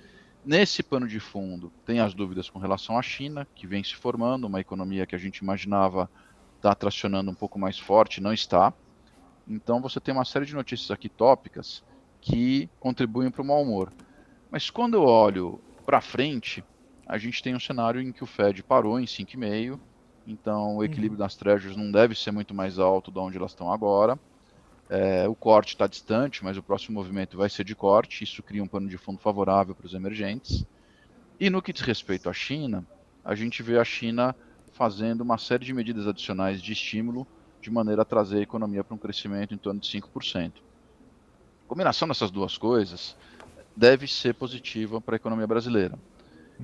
Nesse pano de fundo, tem as dúvidas com relação à China, que vem se formando, uma economia que a gente imaginava está tracionando um pouco mais forte, não está. Então você tem uma série de notícias aqui tópicas que contribuem para o mau humor. Mas quando eu olho para frente, a gente tem um cenário em que o Fed parou em 5,5, então o equilíbrio das treasuries não deve ser muito mais alto de onde elas estão agora. O corte está distante, mas o próximo movimento vai ser de corte, isso cria um pano de fundo favorável para os emergentes. E no que diz respeito à China, a gente vê a China fazendo uma série de medidas adicionais de estímulo, de maneira a trazer a economia para um crescimento em torno de 5%. A combinação dessas duas coisas deve ser positiva para a economia brasileira.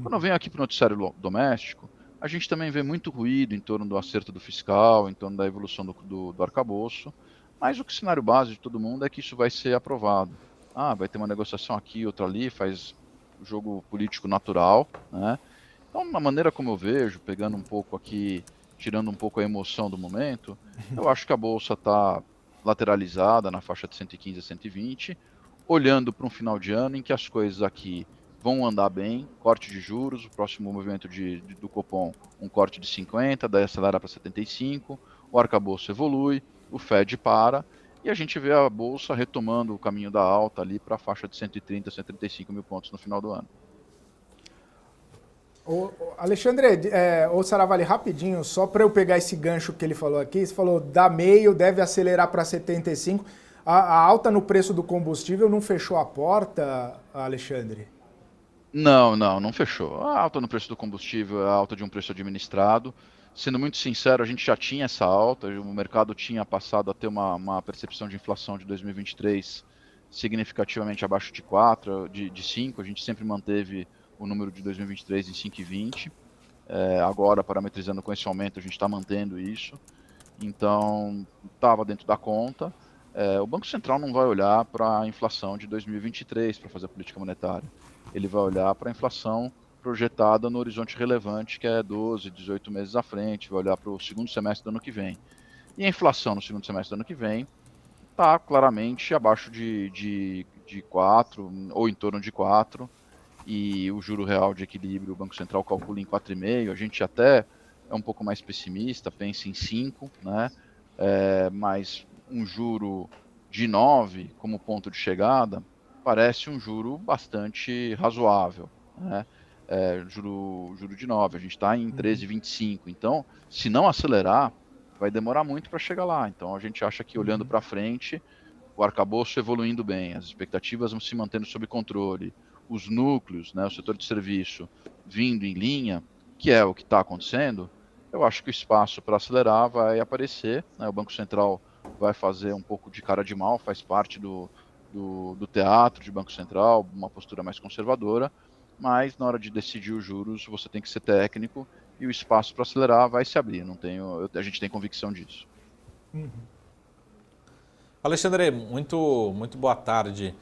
Quando eu venho aqui para o noticiário doméstico, a gente também vê muito ruído em torno do acerto do fiscal, em torno da evolução do arcabouço, mas o cenário base de todo mundo é que isso vai ser aprovado. Vai ter uma negociação aqui, outra ali, faz o jogo político natural, né? Então, da maneira como eu vejo, pegando um pouco aqui, tirando um pouco a emoção do momento, eu acho que a bolsa está lateralizada na faixa de 115 a 120, olhando para um final de ano em que as coisas aqui vão andar bem, corte de juros, o próximo movimento do Copom, um corte de 50, daí acelera para 75, o arcabouço evolui, o Fed para, e a gente vê a bolsa retomando o caminho da alta ali para a faixa de 130 a 135 mil pontos no final do ano. Alexandre, ô Saravalli, rapidinho, só para eu pegar esse gancho que ele falou aqui, você falou da meio, deve acelerar para 75. A alta no preço do combustível não fechou a porta, Alexandre? Não fechou. A alta no preço do combustível é a alta de um preço administrado. Sendo muito sincero, a gente já tinha essa alta, o mercado tinha passado a ter uma percepção de inflação de 2023 significativamente abaixo de 4, de 5, a gente sempre manteve o número de 2023 em 5,20. Agora, parametrizando com esse aumento, a gente está mantendo isso. Então, estava dentro da conta. O Banco Central não vai olhar para a inflação de 2023 para fazer a política monetária. Ele vai olhar para a inflação projetada no horizonte relevante, que é 12, 18 meses à frente, vai olhar para o segundo semestre do ano que vem. E a inflação no segundo semestre do ano que vem está claramente abaixo de 4, ou em torno de 4, e o juro real de equilíbrio o Banco Central calcula em 4,5%, a gente até é um pouco mais pessimista, pensa em 5%, né? Mas um juro de 9% como ponto de chegada parece um juro bastante razoável, né? Juro de 9%, a gente está em 13,25%, então se não acelerar, vai demorar muito para chegar lá. Então a gente acha que olhando para frente, o arcabouço evoluindo bem, as expectativas vão se mantendo sob controle, os núcleos, né, o setor de serviço vindo em linha, que é o que está acontecendo, eu acho que o espaço para acelerar vai aparecer, né, o Banco Central vai fazer um pouco de cara de mal, faz parte do teatro de Banco Central, uma postura mais conservadora, mas na hora de decidir os juros você tem que ser técnico e o espaço para acelerar vai se abrir, a gente tem convicção disso. Alexandre, muito boa tarde.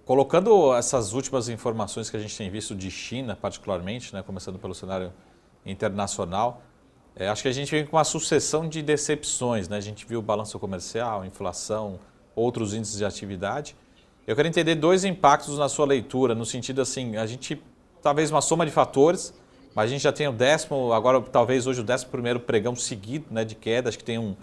Colocando essas últimas informações que a gente tem visto de China, particularmente, né, começando pelo cenário internacional, acho que a gente vem com uma sucessão de decepções, né? A gente viu o balanço comercial, inflação, outros índices de atividade. Eu quero entender 2 impactos na sua leitura, no sentido assim, a gente, talvez uma soma de fatores, mas a gente já tem agora talvez hoje o 11º pregão seguido, né, de queda, acho que tem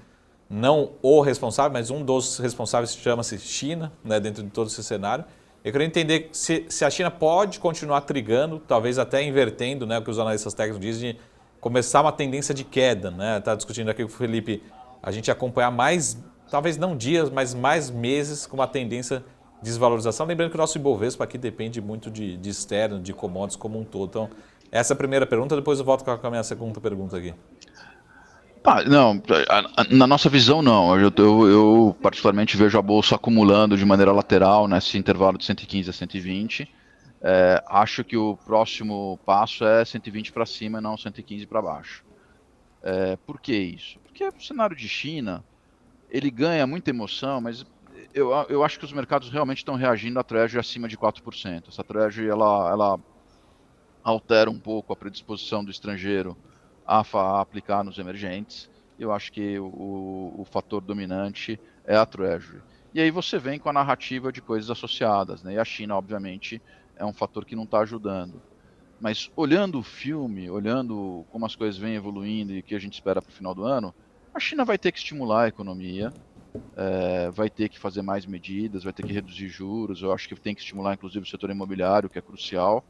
não o responsável, mas um dos responsáveis chama-se China, né, dentro de todo esse cenário. Eu queria entender se a China pode continuar trigando, talvez até invertendo, né, o que os analistas técnicos dizem, de começar uma tendência de queda. Né? Está discutindo aqui com o Felipe, a gente acompanhar mais, talvez não dias, mas mais meses com uma tendência de desvalorização. Lembrando que o nosso Ibovespa aqui depende muito de externo, de commodities como um todo. Então, essa é a primeira pergunta, depois eu volto com a minha segunda pergunta aqui. Não, na nossa visão não. Eu particularmente vejo a bolsa acumulando de maneira lateral nesse intervalo de 115 a 120. Acho que o próximo passo é 120 para cima e não 115 para baixo. Por que isso? Porque o cenário de China, ele ganha muita emoção, mas eu acho que os mercados realmente estão reagindo à Treasury acima de 4%. Essa Treasury, ela altera um pouco a predisposição do estrangeiro a aplicar nos emergentes. Eu acho que o fator dominante é a Treasury. E aí você vem com a narrativa de coisas associadas, né? E a China, obviamente, é um fator que não está ajudando. Mas olhando o filme, olhando como as coisas vêm evoluindo e o que a gente espera para o final do ano, a China vai ter que estimular a economia, vai ter que fazer mais medidas, vai ter que reduzir juros. Eu acho que tem que estimular, inclusive, o setor imobiliário, que é crucial.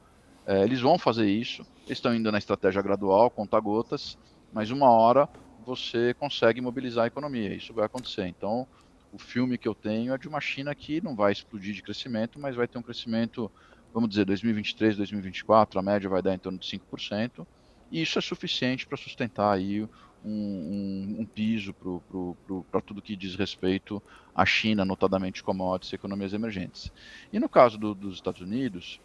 Eles vão fazer isso, eles estão indo na estratégia gradual, conta-gotas, mas uma hora você consegue mobilizar a economia, isso vai acontecer. Então, o filme que eu tenho é de uma China que não vai explodir de crescimento, mas vai ter um crescimento, vamos dizer, 2023, 2024, a média vai dar em torno de 5%, e isso é suficiente para sustentar aí um piso para tudo que diz respeito à China, notadamente commodities e economias emergentes. E no caso dos Estados Unidos,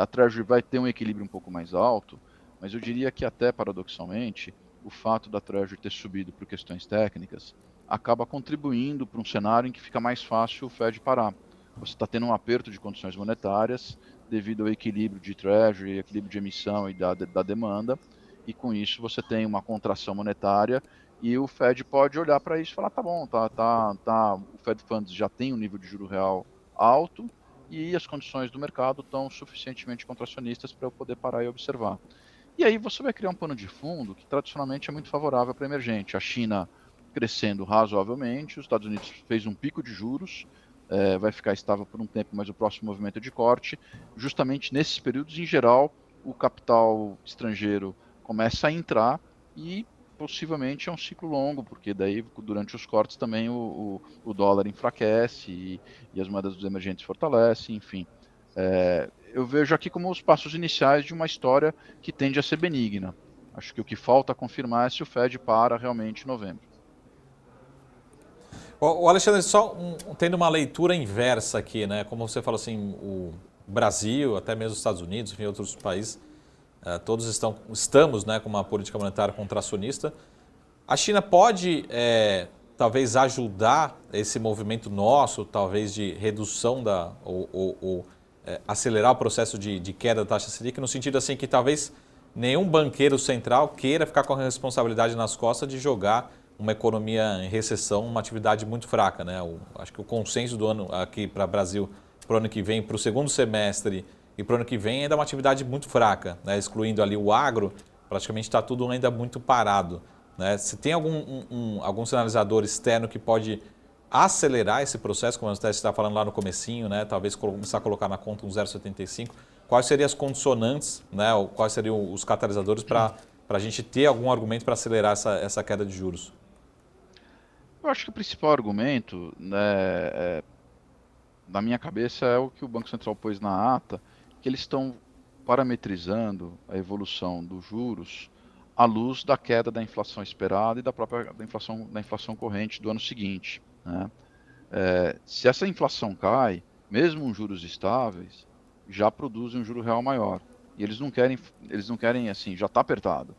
a Treasury vai ter um equilíbrio um pouco mais alto, mas eu diria que até paradoxalmente, o fato da Treasury ter subido por questões técnicas acaba contribuindo para um cenário em que fica mais fácil o Fed parar. Você está tendo um aperto de condições monetárias devido ao equilíbrio de Treasury, equilíbrio de emissão e da demanda, e com isso você tem uma contração monetária e o Fed pode olhar para isso e falar, tá bom, o Fed Funds já tem um nível de juro real alto, e as condições do mercado estão suficientemente contracionistas para eu poder parar e observar. E aí você vai criar um pano de fundo que tradicionalmente é muito favorável para emergente. A China crescendo razoavelmente, os Estados Unidos fez um pico de juros, vai ficar estável por um tempo, mas o próximo movimento é de corte. Justamente nesses períodos, em geral, o capital estrangeiro começa a entrar e possivelmente é um ciclo longo, porque daí durante os cortes também o dólar enfraquece e as moedas dos emergentes fortalecem, enfim. Eu vejo aqui como os passos iniciais de uma história que tende a ser benigna. Acho que o que falta confirmar é se o Fed para realmente em novembro. O Alexandre, só tendo uma leitura inversa aqui, né? Como você falou assim, o Brasil, até mesmo os Estados Unidos, enfim, outros países, todos estamos, né, com uma política monetária contracionista. A China pode, talvez, ajudar esse movimento nosso, talvez, de redução acelerar o processo de queda da taxa Selic, no sentido assim que talvez nenhum banqueiro central queira ficar com a responsabilidade nas costas de jogar uma economia em recessão, uma atividade muito fraca, né? Acho que o consenso do ano aqui para o Brasil, para o ano que vem, para o segundo semestre, e para o ano que vem ainda é uma atividade muito fraca, né? Excluindo ali o agro, praticamente está tudo ainda muito parado, né? Se tem algum sinalizador externo que pode acelerar esse processo, como você está falando lá no comecinho, né? Talvez começar a colocar na conta um 0,75, quais seriam as condicionantes, né? Ou quais seriam os catalisadores para a gente ter algum argumento para acelerar essa queda de juros? Eu acho que o principal argumento, né, na minha cabeça, é o que o Banco Central pôs na ata, que eles estão parametrizando a evolução dos juros à luz da queda da inflação esperada e da inflação corrente do ano seguinte, né? Se essa inflação cai, mesmo os juros estáveis, já produzem um juro real maior. E eles não querem assim, já está apertado.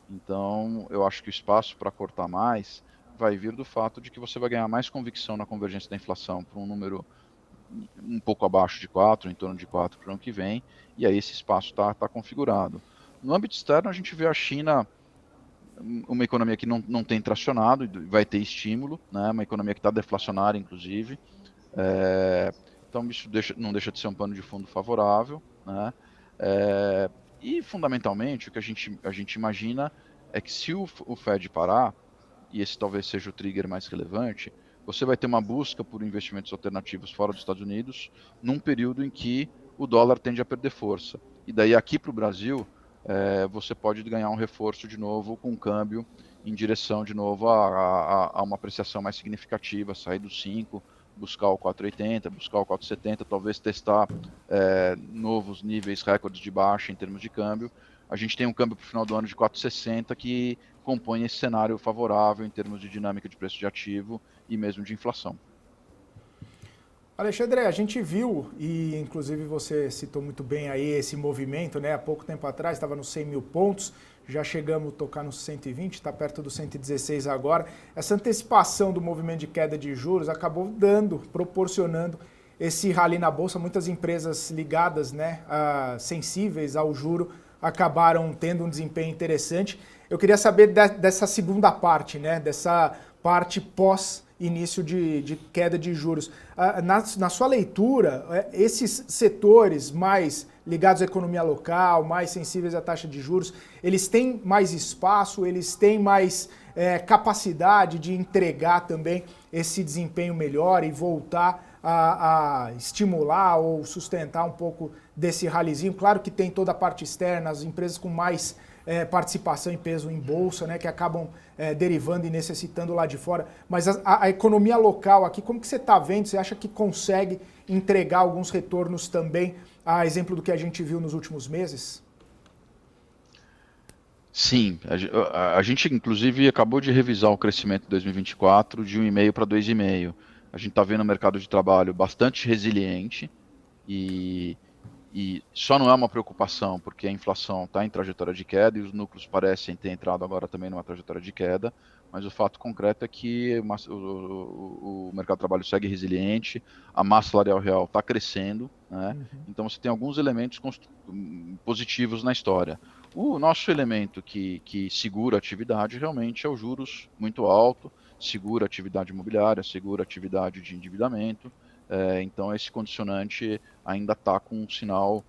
Então, eu acho que o espaço para cortar mais vai vir do fato de que você vai ganhar mais convicção na convergência da inflação para um número um pouco abaixo de 4, em torno de 4 para o ano que vem, e aí esse espaço está configurado. No âmbito externo, a gente vê a China, uma economia que não tem tracionado, vai ter estímulo, né? Uma economia que está deflacionária, inclusive. Então, isso não deixa de ser um pano de fundo favorável, né? E, fundamentalmente, o que a gente imagina é que se o Fed parar, e esse talvez seja o trigger mais relevante, você vai ter uma busca por investimentos alternativos fora dos Estados Unidos num período em que o dólar tende a perder força. E daí aqui para o Brasil, você pode ganhar um reforço de novo com o câmbio em direção de novo a uma apreciação mais significativa, sair dos 5, buscar o 4,80, buscar o 4,70, talvez testar novos níveis recordes de baixa em termos de câmbio. A gente tem um câmbio para o final do ano de 4,60 que compõe esse cenário favorável em termos de dinâmica de preço de ativo e mesmo de inflação. Alexandre, a gente viu, e inclusive você citou muito bem aí esse movimento, né? Há pouco tempo atrás estava nos 100 mil pontos, já chegamos a tocar nos 120, está perto dos 116 agora. Essa antecipação do movimento de queda de juros acabou proporcionando esse rally na Bolsa. Muitas empresas ligadas, né, sensíveis ao juro, acabaram tendo um desempenho interessante. Eu queria saber dessa segunda parte, né, dessa parte pós-início de queda de juros. Na sua leitura, esses setores mais ligados à economia local, mais sensíveis à taxa de juros, eles têm mais espaço, eles têm mais capacidade de entregar também esse desempenho melhor e voltar a estimular ou sustentar um pouco desse ralizinho? Claro que tem toda a parte externa, as empresas com mais participação em peso em bolsa, né, que acabam derivando e necessitando lá de fora. Mas a economia local aqui, como que você está vendo? Você acha que consegue entregar alguns retornos também, a exemplo do que a gente viu nos últimos meses? Sim, a gente inclusive acabou de revisar o crescimento de 2024 de 1,5 para 2,5. A gente está vendo o mercado de trabalho bastante resiliente e só não é uma preocupação porque a inflação está em trajetória de queda e os núcleos parecem ter entrado agora também numa trajetória de queda, mas o fato concreto é que o mercado de trabalho segue resiliente, a massa salarial real está crescendo, né? Então você tem alguns elementos positivos na história. O nosso elemento que segura a atividade realmente é os juros muito alto, segura a atividade imobiliária, segura a atividade de endividamento. Então esse condicionante ainda está com um sinal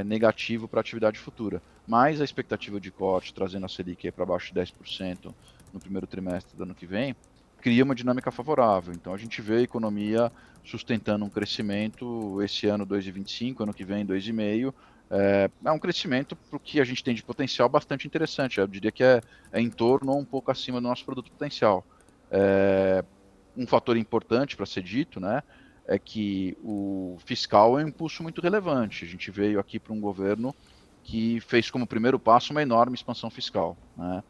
negativo para a atividade futura. Mas a expectativa de corte, trazendo a Selic para baixo de 10% no primeiro trimestre do ano que vem, cria uma dinâmica favorável. Então a gente vê a economia sustentando um crescimento esse ano 2,25, ano que vem 2,5%. É um crescimento para o que a gente tem de potencial bastante interessante. Eu diria que é em torno ou um pouco acima do nosso produto potencial. Um fator importante para ser dito, né, é que o fiscal é um impulso muito relevante. A gente veio aqui para um governo que fez como primeiro passo uma enorme expansão fiscal, né?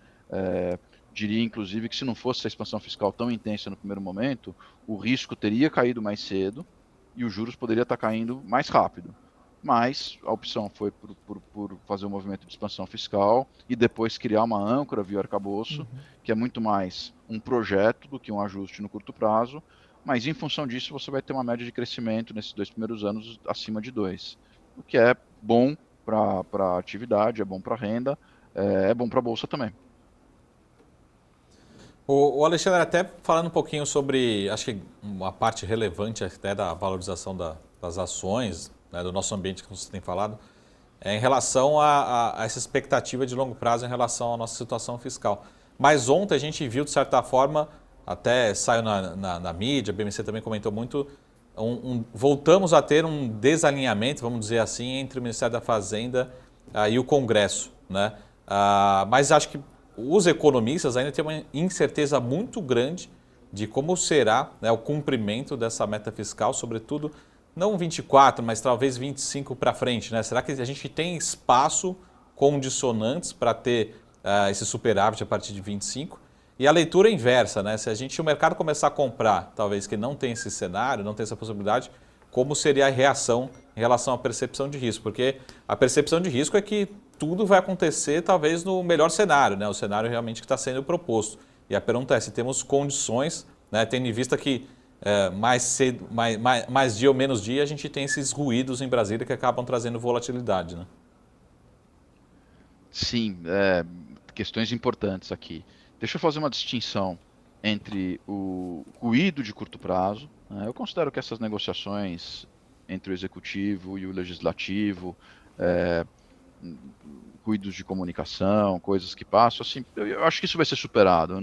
Diria, inclusive, que se não fosse a expansão fiscal tão intensa no primeiro momento, o risco teria caído mais cedo e os juros poderiam estar caindo mais rápido. Mas a opção foi por fazer um movimento de expansão fiscal e depois criar uma âncora via arcabouço, que é muito mais um projeto do que um ajuste no curto prazo. Mas em função disso você vai ter uma média de crescimento nesses 2 primeiros anos acima de 2, o que é bom para a atividade, é bom para a renda, é bom para a bolsa também. O Alexandre, até falando um pouquinho sobre, acho que uma parte relevante até da valorização das ações, né, do nosso ambiente que você tem falado, em relação a essa expectativa de longo prazo em relação à nossa situação fiscal. Mas ontem a gente viu, de certa forma, até saiu na mídia, a BMC também comentou muito, voltamos a ter um desalinhamento, vamos dizer assim, entre o Ministério da Fazenda e o Congresso, né? Mas acho que os economistas ainda têm uma incerteza muito grande de como será, né, o cumprimento dessa meta fiscal, sobretudo, não 24, mas talvez 25 para frente, né? Será que a gente tem espaço condicionantes para ter esse superávit a partir de 25? E a leitura é inversa, né? Se o mercado começar a comprar, talvez que não tem esse cenário, não tem essa possibilidade, como seria a reação em relação à percepção de risco? Porque a percepção de risco é que tudo vai acontecer talvez no melhor cenário, né? O cenário realmente que está sendo proposto. E a pergunta é se temos condições, né, tendo em vista que mais cedo, mais dia ou menos dia, a gente tem esses ruídos em Brasília que acabam trazendo volatilidade, né? Sim, questões importantes aqui. Deixa eu fazer uma distinção entre o ruído de curto prazo, né? Eu considero que essas negociações entre o executivo e o legislativo, ruídos de comunicação, coisas que passam, assim, eu acho que isso vai ser superado.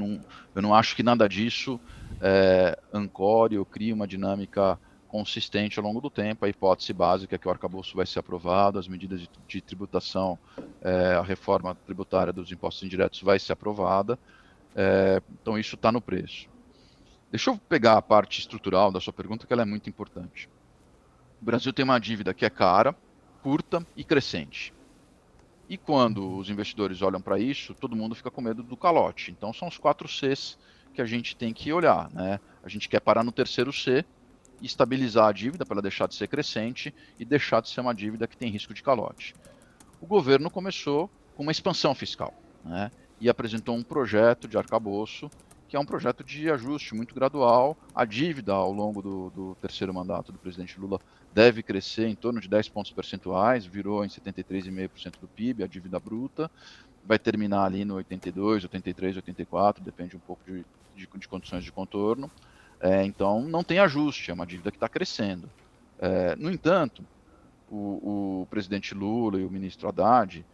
Eu não acho que nada disso ancore ou crie uma dinâmica consistente ao longo do tempo. A hipótese básica é que o arcabouço vai ser aprovado, as medidas de tributação, a reforma tributária dos impostos indiretos vai ser aprovada, então isso está no preço. Deixa eu pegar a parte estrutural da sua pergunta, que ela é muito importante. O Brasil tem uma dívida que é cara, curta e crescente. E quando os investidores olham para isso, todo mundo fica com medo do calote. Então são os 4 Cs que a gente tem que olhar, né? A gente quer parar no terceiro C, estabilizar a dívida para ela deixar de ser crescente e deixar de ser uma dívida que tem risco de calote. O governo começou com uma expansão fiscal, né? E apresentou um projeto de arcabouço, que é um projeto de ajuste muito gradual. A dívida ao longo do terceiro mandato do presidente Lula deve crescer em torno de 10 pontos percentuais, virou em 73,5% do PIB, a dívida bruta, vai terminar ali no 82, 83, 84, depende um pouco de condições de contorno. Então não tem ajuste, é uma dívida que está crescendo. No entanto, o presidente Lula e o ministro Haddad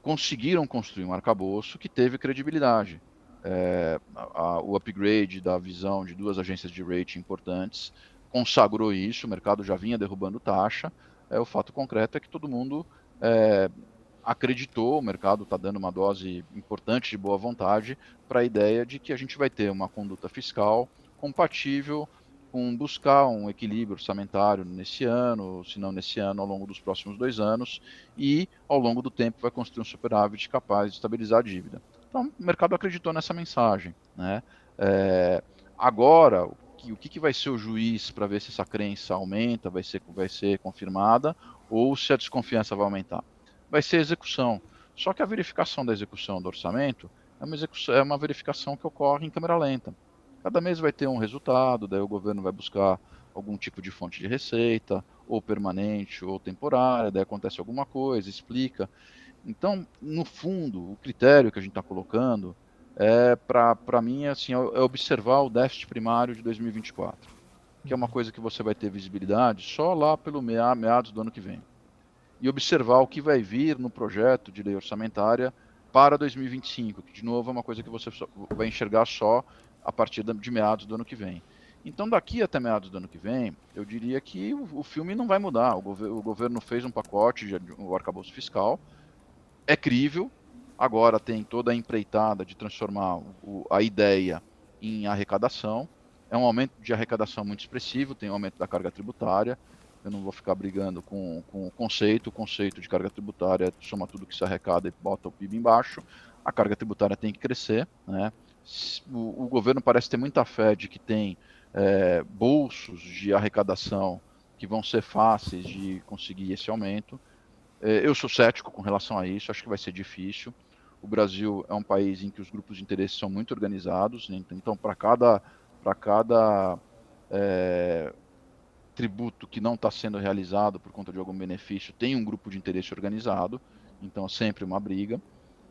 conseguiram construir um arcabouço que teve credibilidade. O upgrade da visão de 2 agências de rating importantes consagrou isso, o mercado já vinha derrubando taxa. O fato concreto é que todo mundo acreditou, o mercado está dando uma dose importante de boa vontade para a ideia de que a gente vai ter uma conduta fiscal compatível com buscar um equilíbrio orçamentário nesse ano, se não nesse ano, ao longo dos próximos 2 anos, e ao longo do tempo vai construir um superávit capaz de estabilizar a dívida. Então, o mercado acreditou nessa mensagem, né? Agora, o que vai ser o juiz para ver se essa crença aumenta, vai ser confirmada, ou se a desconfiança vai aumentar? Vai ser a execução. Só que a verificação da execução do orçamento é uma verificação que ocorre em câmera lenta. Cada mês vai ter um resultado, daí o governo vai buscar algum tipo de fonte de receita, ou permanente, ou temporária, daí acontece alguma coisa, explica. Então, no fundo, o critério que a gente está colocando para mim, assim, é observar o déficit primário de 2024, que é uma coisa que você vai ter visibilidade só lá pelo meados do ano que vem. E observar o que vai vir no projeto de lei orçamentária para 2025, que de novo é uma coisa que você vai enxergar só a partir de meados do ano que vem. Então, daqui até meados do ano que vem, eu diria que o filme não vai mudar. O governo fez um pacote, o arcabouço fiscal, é crível, agora tem toda a empreitada de transformar a ideia em arrecadação. É um aumento de arrecadação muito expressivo, tem um aumento da carga tributária. Eu não vou ficar brigando com o conceito. O conceito de carga tributária soma tudo que se arrecada e bota o PIB embaixo. A carga tributária tem que crescer, né? O governo parece ter muita fé de que tem bolsos de arrecadação que vão ser fáceis de conseguir esse aumento. Eu sou cético com relação a isso, acho que vai ser difícil. O Brasil é um país em que os grupos de interesse são muito organizados, né? Então para cada tributo que não está sendo realizado por conta de algum benefício, tem um grupo de interesse organizado, então é sempre uma briga,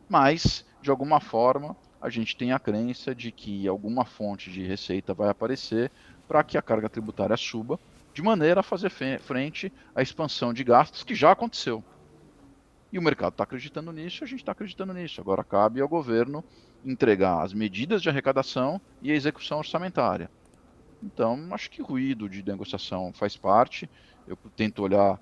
mas de alguma forma a gente tem a crença de que alguma fonte de receita vai aparecer para que a carga tributária suba, de maneira a fazer frente à expansão de gastos que já aconteceu. E o mercado está acreditando nisso, a gente está acreditando nisso. Agora cabe ao governo entregar as medidas de arrecadação e a execução orçamentária. Então, acho que ruído de negociação faz parte, eu tento olhar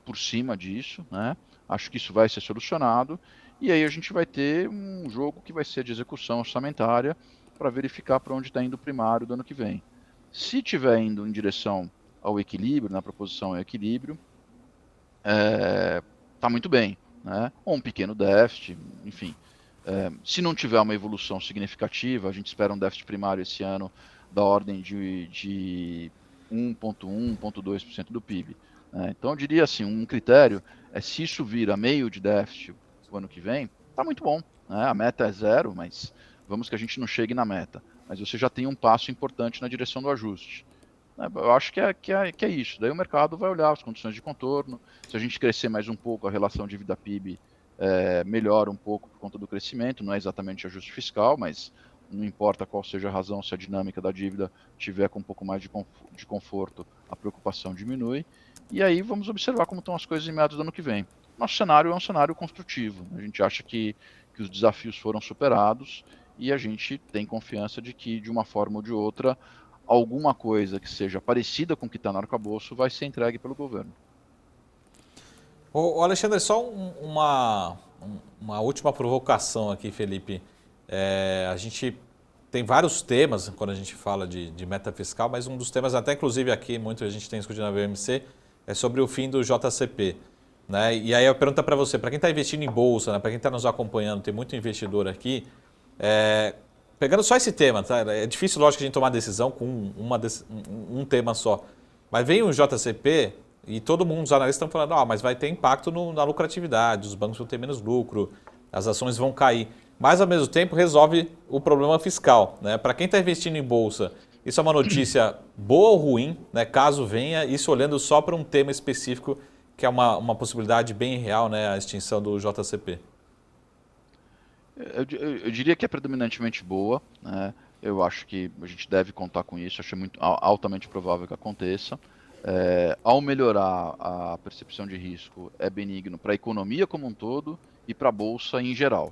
por cima disso, né? Acho que isso vai ser solucionado, e aí a gente vai ter um jogo que vai ser de execução orçamentária para verificar para onde está indo o primário do ano que vem. Se estiver indo em direção ao equilíbrio, na proposição ao equilíbrio, está muito bem, né? Ou um pequeno déficit, enfim. Se não tiver uma evolução significativa, a gente espera um déficit primário esse ano da ordem de 1,1%, 1,2% do PIB. Então eu diria assim, um critério é se isso vira meio de déficit o ano que vem, está muito bom. A meta é 0, mas vamos que a gente não chegue na meta. Mas você já tem um passo importante na direção do ajuste. Eu acho que é isso. Daí o mercado vai olhar as condições de contorno. Se a gente crescer mais um pouco, a relação dívida-PIB melhora um pouco por conta do crescimento. Não é exatamente ajuste fiscal, mas não importa qual seja a razão, se a dinâmica da dívida tiver com um pouco mais de conforto, a preocupação diminui. E aí vamos observar como estão as coisas em meados do ano que vem. Nosso cenário é um cenário construtivo. A gente acha que os desafios foram superados e a gente tem confiança de que, de uma forma ou de outra, alguma coisa que seja parecida com o que está no arcabouço vai ser entregue pelo governo. Ô Alexandre, só uma última provocação aqui, Felipe. A gente tem vários temas quando a gente fala de meta fiscal, mas um dos temas, até inclusive aqui, muito a gente tem discutido na BMC, é sobre o fim do JCP. Né? E aí eu pergunto para você, para quem está investindo em bolsa, né? Para quem está nos acompanhando, tem muito investidor aqui, pegando só esse tema, tá? É difícil, lógico, a gente tomar decisão com um tema só, mas vem o JCP e todo mundo, os analistas estão falando, mas vai ter impacto na lucratividade, os bancos vão ter menos lucro, as ações vão cair, mas ao mesmo tempo resolve o problema fiscal. Né? Para quem está investindo em bolsa, isso é uma notícia boa ou ruim, né? Caso venha, isso olhando só para um tema específico, que é uma possibilidade bem real, né? A extinção do JCP. Eu diria que é predominantemente boa, né? Eu acho que a gente deve contar com isso, acho muito altamente provável que aconteça. Ao melhorar a percepção de risco, é benigno para a economia como um todo e para a bolsa em geral.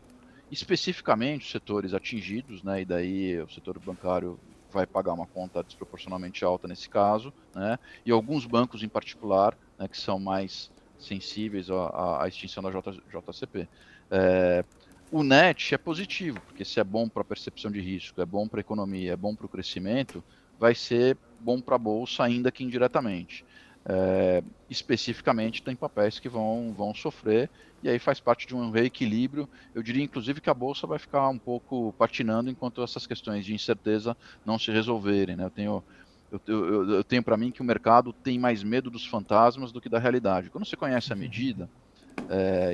Especificamente os setores atingidos, né? E daí o setor bancário vai pagar uma conta desproporcionalmente alta nesse caso, né? E alguns bancos em particular, né, que são mais sensíveis à extinção da JCP. O net é positivo, porque se é bom para a percepção de risco, é bom para a economia, é bom para o crescimento, vai ser bom para a bolsa, ainda que indiretamente. Especificamente tem papéis que vão sofrer, e aí faz parte de um reequilíbrio. Eu diria inclusive que a bolsa vai ficar um pouco patinando enquanto essas questões de incerteza não se resolverem, né? Eu tenho para mim que o mercado tem mais medo dos fantasmas do que da realidade. Quando você conhece a medida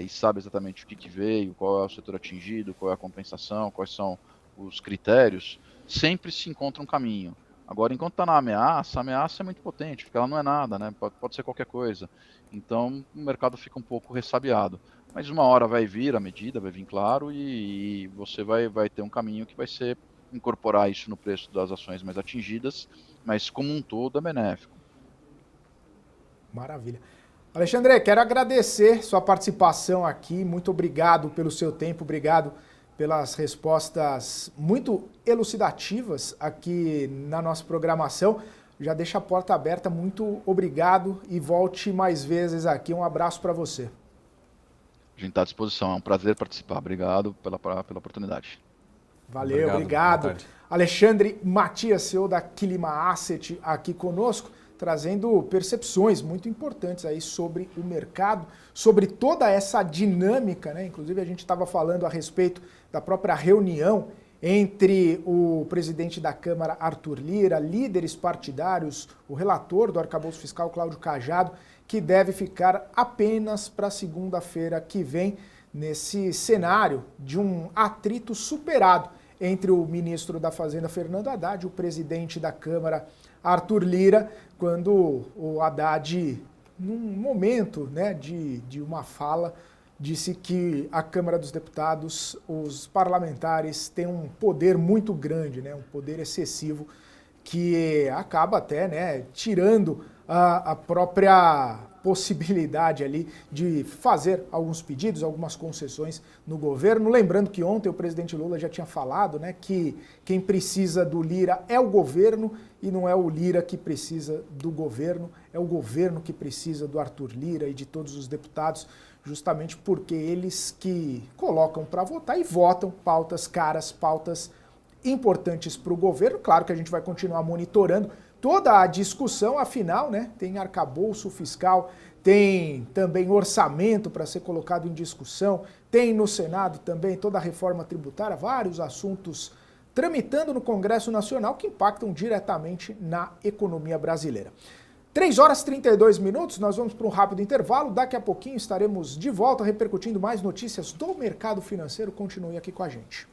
e sabe exatamente o que veio, qual é o setor atingido, qual é a compensação, quais são os critérios, sempre se encontra um caminho. Agora, enquanto está na ameaça, a ameaça é muito potente, porque ela não é nada, né? Pode ser qualquer coisa. Então, o mercado fica um pouco ressabiado. Mas uma hora vai vir a medida, vai vir claro, e você vai ter um caminho que vai ser incorporar isso no preço das ações mais atingidas, mas como um todo é benéfico. Maravilha. Alexandre, quero agradecer sua participação aqui, muito obrigado pelo seu tempo, obrigado pelas respostas muito elucidativas aqui na nossa programação. Já deixa a porta aberta, muito obrigado e volte mais vezes aqui. Um abraço para você. A gente está à disposição, é um prazer participar. Obrigado pela oportunidade. Valeu, obrigado. Alexandre Matias, CEO da Quilima Asset, aqui conosco, trazendo percepções muito importantes aí sobre o mercado, sobre toda essa dinâmica, né? Inclusive a gente estava falando a respeito da própria reunião entre o presidente da Câmara, Arthur Lira, líderes partidários, o relator do arcabouço fiscal, Cláudio Cajado, que deve ficar apenas para segunda-feira que vem, nesse cenário de um atrito superado entre o ministro da Fazenda, Fernando Haddad, e o presidente da Câmara, Arthur Lira, quando o Haddad, num momento, né, de uma fala, disse que a Câmara dos Deputados, os parlamentares, têm um poder muito grande, né, um poder excessivo, que acaba até, né, tirando a própria possibilidade ali de fazer alguns pedidos, algumas concessões no governo. Lembrando que ontem o presidente Lula já tinha falado, né, que quem precisa do Lira é o governo e não é o Lira que precisa do governo, é o governo que precisa do Arthur Lira e de todos os deputados, justamente porque eles que colocam para votar e votam pautas caras, pautas importantes para o governo. Claro que a gente vai continuar monitorando toda a discussão, afinal, né, tem arcabouço fiscal, tem também orçamento para ser colocado em discussão, tem no Senado também toda a reforma tributária, vários assuntos tramitando no Congresso Nacional que impactam diretamente na economia brasileira. 3 horas e 32 minutos, nós vamos para um rápido intervalo, daqui a pouquinho estaremos de volta repercutindo mais notícias do mercado financeiro, continue aqui com a gente.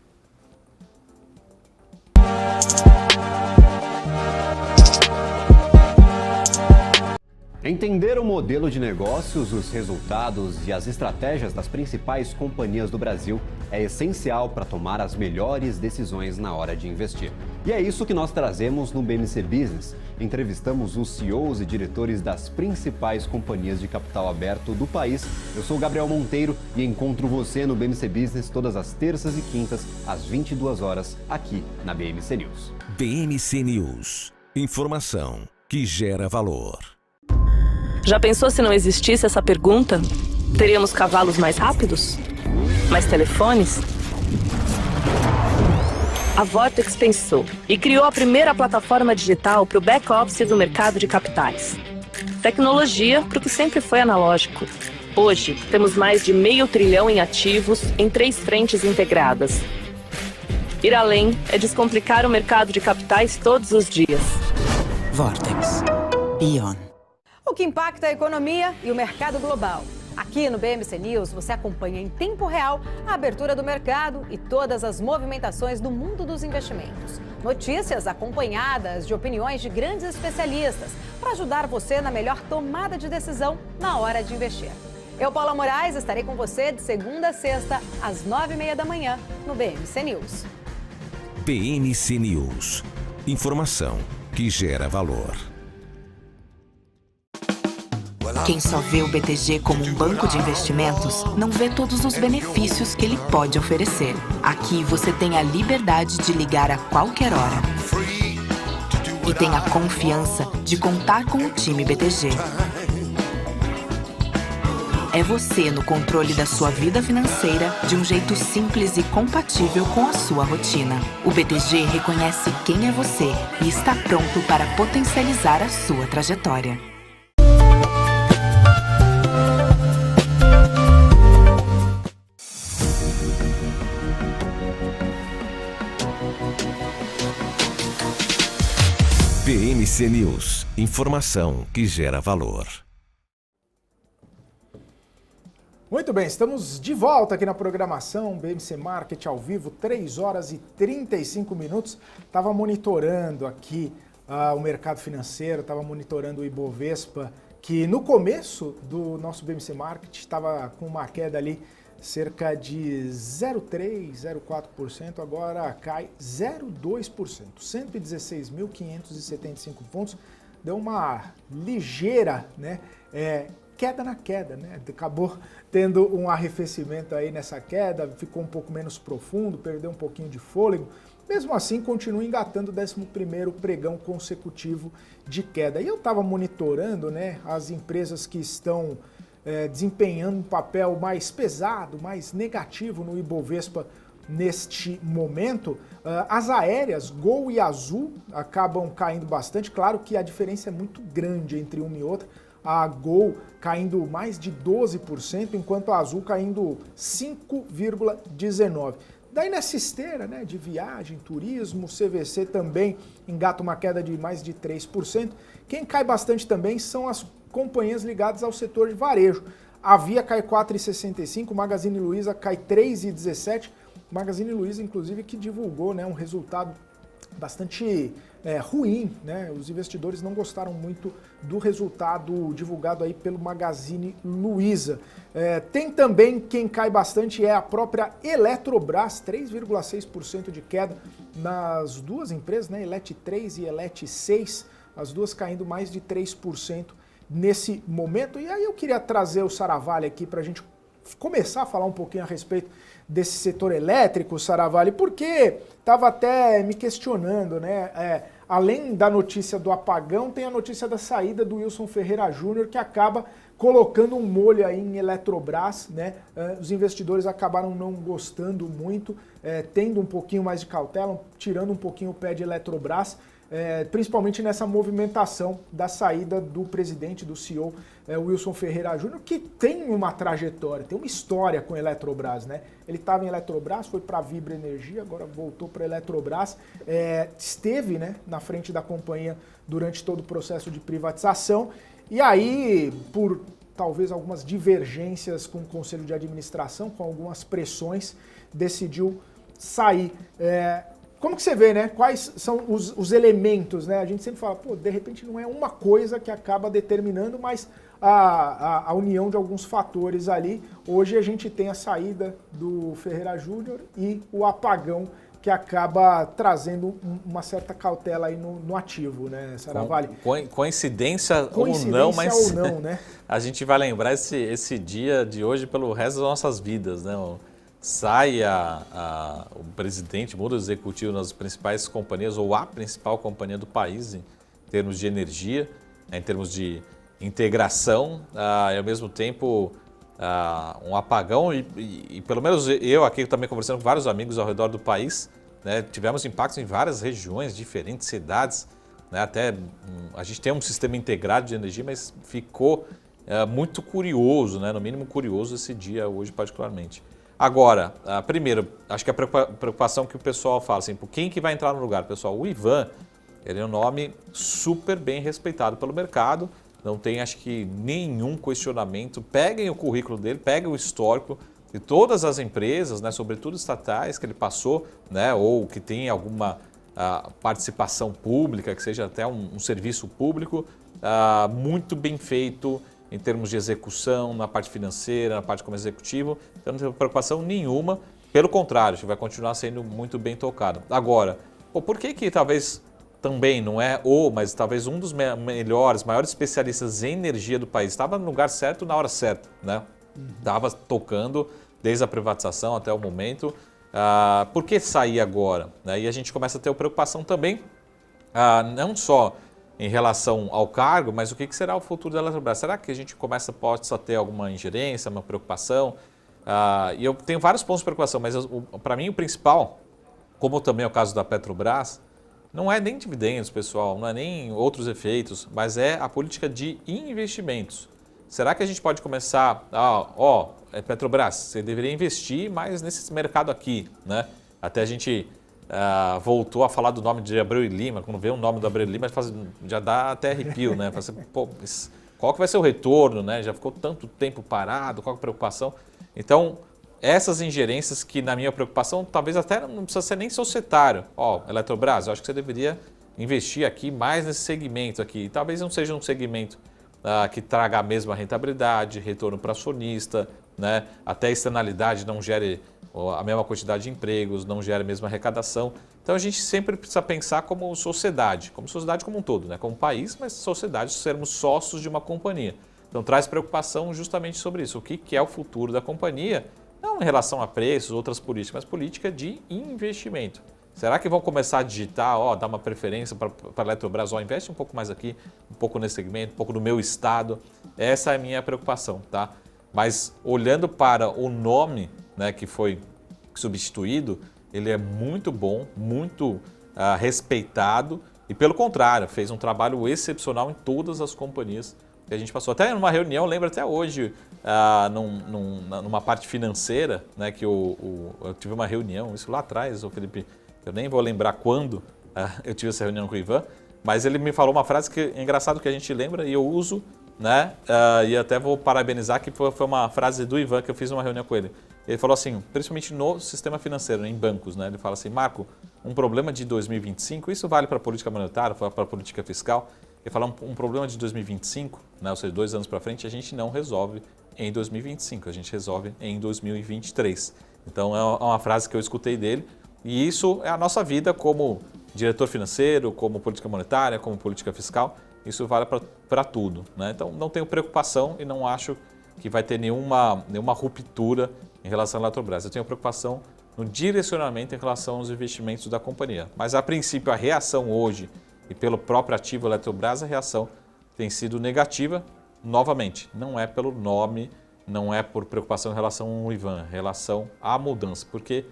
Entender o modelo de negócios, os resultados e as estratégias das principais companhias do Brasil é essencial para tomar as melhores decisões na hora de investir. E é isso que nós trazemos no BMC Business. Entrevistamos os CEOs e diretores das principais companhias de capital aberto do país. Eu sou Gabriel Monteiro e encontro você no BMC Business todas as terças e quintas, às 22 horas, aqui na BMC News. BMC News. Informação que gera valor. Já pensou se não existisse essa pergunta? Teríamos cavalos mais rápidos? Mais telefones? A Vortex pensou e criou a primeira plataforma digital para o back-office do mercado de capitais. Tecnologia para o que sempre foi analógico. Hoje, temos mais de $500 bilhão em ativos em 3 frentes integradas. Ir além é descomplicar o mercado de capitais todos os dias. Vortex. Beyond. O que impacta a economia e o mercado global. Aqui no BMC News você acompanha em tempo real a abertura do mercado e todas as movimentações do mundo dos investimentos. Notícias acompanhadas de opiniões de grandes especialistas para ajudar você na melhor tomada de decisão na hora de investir. Eu, Paula Moraes, estarei com você de segunda a sexta, às 9h30 da manhã, no BMC News. BMC News. Informação que gera valor. Quem só vê o BTG como um banco de investimentos, não vê todos os benefícios que ele pode oferecer. Aqui você tem a liberdade de ligar a qualquer hora. E tem a confiança de contar com o time BTG. É você no controle da sua vida financeira de um jeito simples e compatível com a sua rotina. O BTG reconhece quem é você e está pronto para potencializar a sua trajetória. BMC News. Informação que gera valor. Muito bem, estamos de volta aqui na programação BMC Market ao vivo, 3 horas e 35 minutos. Estava monitorando aqui o mercado financeiro, estava monitorando o Ibovespa, que no começo do nosso BMC Market estava com uma queda ali cerca de 0,3%, 0,4%, agora cai 0,2%, 116.575 pontos, deu uma ligeira, né, queda na queda, né? Acabou tendo um arrefecimento aí nessa queda, ficou um pouco menos profundo, perdeu um pouquinho de fôlego. Mesmo assim, continua engatando o 11º pregão consecutivo de queda. E eu estava monitorando, né, as empresas que estão desempenhando um papel mais pesado, mais negativo no Ibovespa neste momento. As aéreas, Gol e Azul, acabam caindo bastante. Claro que a diferença é muito grande entre uma e outra. A Gol caindo mais de 12%, enquanto a Azul caindo 5,19%. Daí nessa esteira, né, de viagem, turismo, CVC também engata uma queda de mais de 3%. Quem cai bastante também são as companhias ligadas ao setor de varejo. A Via cai 4,65%, Magazine Luiza cai 3,17%. Magazine Luiza, inclusive, que divulgou, né, um resultado bastante ruim, né? Os investidores não gostaram muito do resultado divulgado aí pelo Magazine Luiza. Tem também quem cai bastante é a própria Eletrobras, 3,6% de queda nas duas empresas, né? Elet 3 e Elet 6. as duas caindo mais de 3% nesse momento. E aí eu queria trazer o Saravalli aqui para a gente começar a falar um pouquinho a respeito desse setor elétrico, Saravalli, porque estava até me questionando, né? Além da notícia do apagão, tem a notícia da saída do Wilson Ferreira Júnior, que acaba colocando um molho aí em Eletrobras, né? Os investidores acabaram não gostando muito, tendo um pouquinho mais de cautela, tirando um pouquinho o pé de Eletrobras, principalmente nessa movimentação da saída do presidente, do CEO, Wilson Ferreira Júnior, que tem uma trajetória, tem uma história com a Eletrobras, né? Ele estava em Eletrobras, foi para a Vibra Energia, agora voltou para a Eletrobras, esteve, né, na frente da companhia durante todo o processo de privatização, e aí, por talvez algumas divergências com o Conselho de Administração, com algumas pressões, decidiu sair. Como que você vê, né? Quais são os elementos, né? A gente sempre fala, pô, de repente não é uma coisa que acaba determinando, mas a união de alguns fatores ali. Hoje a gente tem a saída do Ferreira Júnior e o apagão que acaba trazendo uma certa cautela aí no ativo, né, Saravalli? Coincidência ou não, mas né? A gente vai lembrar esse dia de hoje pelo resto das nossas vidas, né? Sai o presidente, muda o executivo nas principais companhias, ou a principal companhia do país em termos de energia, em termos de integração, e ao mesmo tempo um apagão, e pelo menos eu aqui também conversando com vários amigos ao redor do país, né, tivemos impactos em várias regiões, diferentes cidades, né, até a gente tem um sistema integrado de energia, mas ficou muito curioso, né, no mínimo curioso esse dia hoje particularmente. Agora, primeiro, acho que a preocupação que o pessoal fala, assim, por quem que vai entrar no lugar? Pessoal, o Ivan, ele é um nome super bem respeitado pelo mercado, não tem, acho que, nenhum questionamento. Peguem o currículo dele, peguem o histórico de todas as empresas, né, sobretudo estatais, que ele passou, né, ou que tem alguma participação pública, que seja até um serviço público, muito bem feito em termos de execução, na parte financeira, na parte como executivo. Então não tem preocupação nenhuma, pelo contrário, a gente vai continuar sendo muito bem tocado. Agora, por que talvez também não é mas talvez um dos maiores especialistas em energia do país estava no lugar certo na hora certa, né? Estava tocando desde a privatização até o momento. Por que sair agora? E a gente começa a ter preocupação também, não só em relação ao cargo, mas o que será o futuro da Eletrobras? Será que a gente pode ter alguma ingerência, uma preocupação? E eu tenho vários pontos de preocupação, mas para mim o principal, como também é o caso da Petrobras, não é nem dividendos, pessoal, não é nem outros efeitos, mas é a política de investimentos. Será que a gente pode começar, Petrobras, você deveria investir mais nesse mercado aqui, né? Até a gente voltou a falar do nome de Abreu e Lima, quando vê o nome do Abreu e Lima já dá até arrepio, né? Fala assim, qual que vai ser o retorno, né? Já ficou tanto tempo parado, qual que é a preocupação? Então, essas ingerências que, na minha preocupação, talvez até não precisa ser nem societário. Eletrobras, eu acho que você deveria investir aqui mais nesse segmento aqui. E talvez não seja um segmento que traga a mesma rentabilidade, retorno para acionista, né? Até externalidade não gere a mesma quantidade de empregos, não gera a mesma arrecadação. Então a gente sempre precisa pensar como sociedade como um todo, né? Como país, mas sociedade, sermos sócios de uma companhia. Então traz preocupação justamente sobre isso. O que é o futuro da companhia? Não em relação a preços, outras políticas, mas política de investimento. Será que vão começar a digitar, dar uma preferência para a Eletrobras, investe um pouco mais aqui, um pouco nesse segmento, um pouco no meu estado? Essa é a minha preocupação, tá? Mas olhando para o nome, né, que foi substituído, ele é muito bom, muito respeitado e, pelo contrário, fez um trabalho excepcional em todas as companhias que a gente passou. Até numa reunião, lembro até hoje, numa parte financeira, né, que eu tive uma reunião, isso lá atrás, o Felipe, eu nem vou lembrar quando eu tive essa reunião com o Ivan, mas ele me falou uma frase que é engraçado que a gente lembra e eu uso, né, e até vou parabenizar que foi uma frase do Ivan que eu fiz numa reunião com ele. Ele falou assim, principalmente no sistema financeiro, em bancos, né, ele fala assim, Marco, um problema de 2025, isso vale para a política monetária, para a política fiscal, ele fala um problema de 2025, né, ou seja, 2 anos para frente, a gente não resolve em 2025, a gente resolve em 2023. Então é uma frase que eu escutei dele e isso é a nossa vida como diretor financeiro, como política monetária, como política fiscal, isso vale para tudo, né? Então não tenho preocupação e não acho que vai ter nenhuma ruptura em relação à Eletrobras. Eu tenho preocupação no direcionamento em relação aos investimentos da companhia. Mas a princípio a reação hoje e pelo próprio ativo Eletrobras, a reação tem sido negativa. Novamente, não é pelo nome, não é por preocupação em relação ao Ivan, em relação à mudança. Porque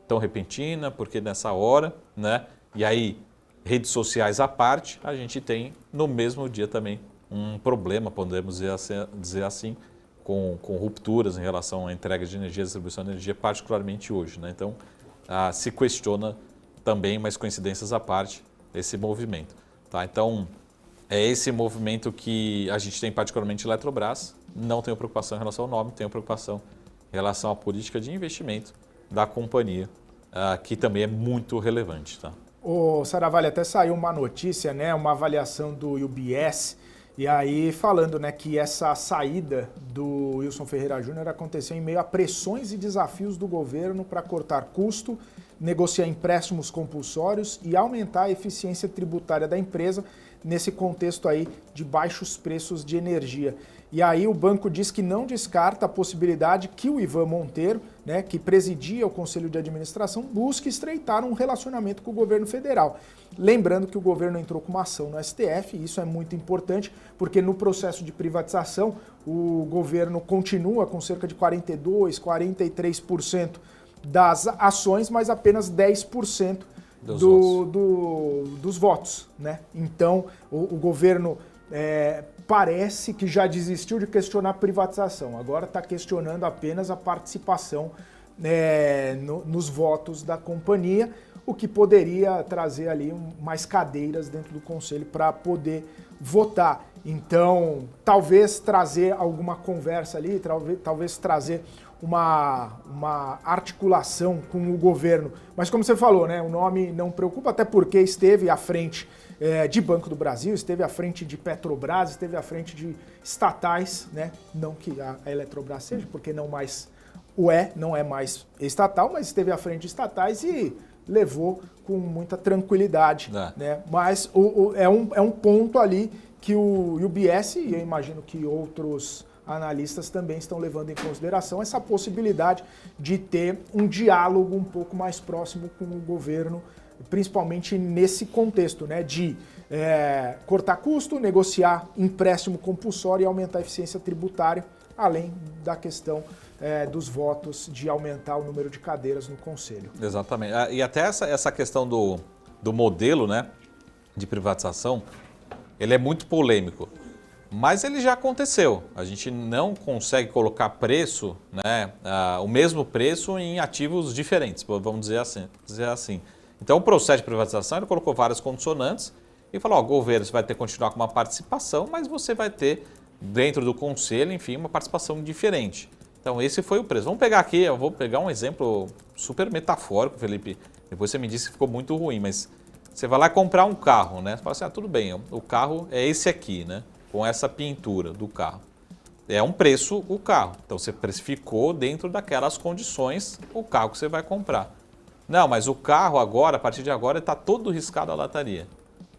tão repentina, porque nessa hora, né? E aí, redes sociais à parte, a gente tem no mesmo dia também um problema, podemos dizer assim, com rupturas em relação à entrega de energia, distribuição de energia, particularmente hoje, né? Então, se questiona também, mas coincidências à parte, esse movimento. Tá? Então, é esse movimento que a gente tem particularmente em Eletrobras. Não tenho preocupação em relação ao nome, tenho preocupação em relação à política de investimento da companhia, que também é muito relevante. Tá? Ô, Saravalli, até saiu uma notícia, né, uma avaliação do UBS, e aí falando, né, que essa saída do Wilson Ferreira Júnior aconteceu em meio a pressões e desafios do governo para cortar custo, negociar empréstimos compulsórios e aumentar a eficiência tributária da empresa nesse contexto aí de baixos preços de energia. E aí o banco diz que não descarta a possibilidade que o Ivan Monteiro, né, que presidia o Conselho de Administração, busque estreitar um relacionamento com o governo federal. Lembrando que o governo entrou com uma ação no STF, e isso é muito importante, porque no processo de privatização o governo continua com cerca de 42%, 43% das ações, mas apenas 10% dos votos. Né? Então o governo parece que já desistiu de questionar a privatização, agora está questionando apenas a participação nos votos da companhia, o que poderia trazer ali mais cadeiras dentro do conselho para poder votar. Então, talvez trazer alguma conversa ali, talvez trazer uma articulação com o governo. Mas como você falou, né, o nome não preocupa, até porque esteve à frente de Banco do Brasil, esteve à frente de Petrobras, esteve à frente de estatais, né? Não que a Eletrobras seja, porque não é mais estatal, mas esteve à frente de estatais e levou com muita tranquilidade. Né? Mas é um ponto ali que o UBS, e eu imagino que outros analistas também estão levando em consideração, essa possibilidade de ter um diálogo um pouco mais próximo com o governo, principalmente nesse contexto, né, de cortar custo, negociar empréstimo compulsório e aumentar a eficiência tributária, além da questão dos votos de aumentar o número de cadeiras no Conselho. Exatamente. E até essa questão do modelo, né, de privatização, ele é muito polêmico, mas ele já aconteceu. A gente não consegue colocar preço, né, o mesmo preço em ativos diferentes, vamos dizer assim. Então o processo de privatização, ele colocou várias condicionantes e falou, o governo vai ter que continuar com uma participação, mas você vai ter dentro do conselho, enfim, uma participação diferente. Então esse foi o preço. Vamos pegar aqui, eu vou pegar um exemplo super metafórico, Felipe, depois você me disse que ficou muito ruim, mas você vai lá comprar um carro, né? Você fala assim, tudo bem, o carro é esse aqui, né? Com essa pintura do carro. É um preço o carro, então você precificou dentro daquelas condições o carro que você vai comprar. Não, mas o carro agora, a partir de agora, está todo riscado à lataria.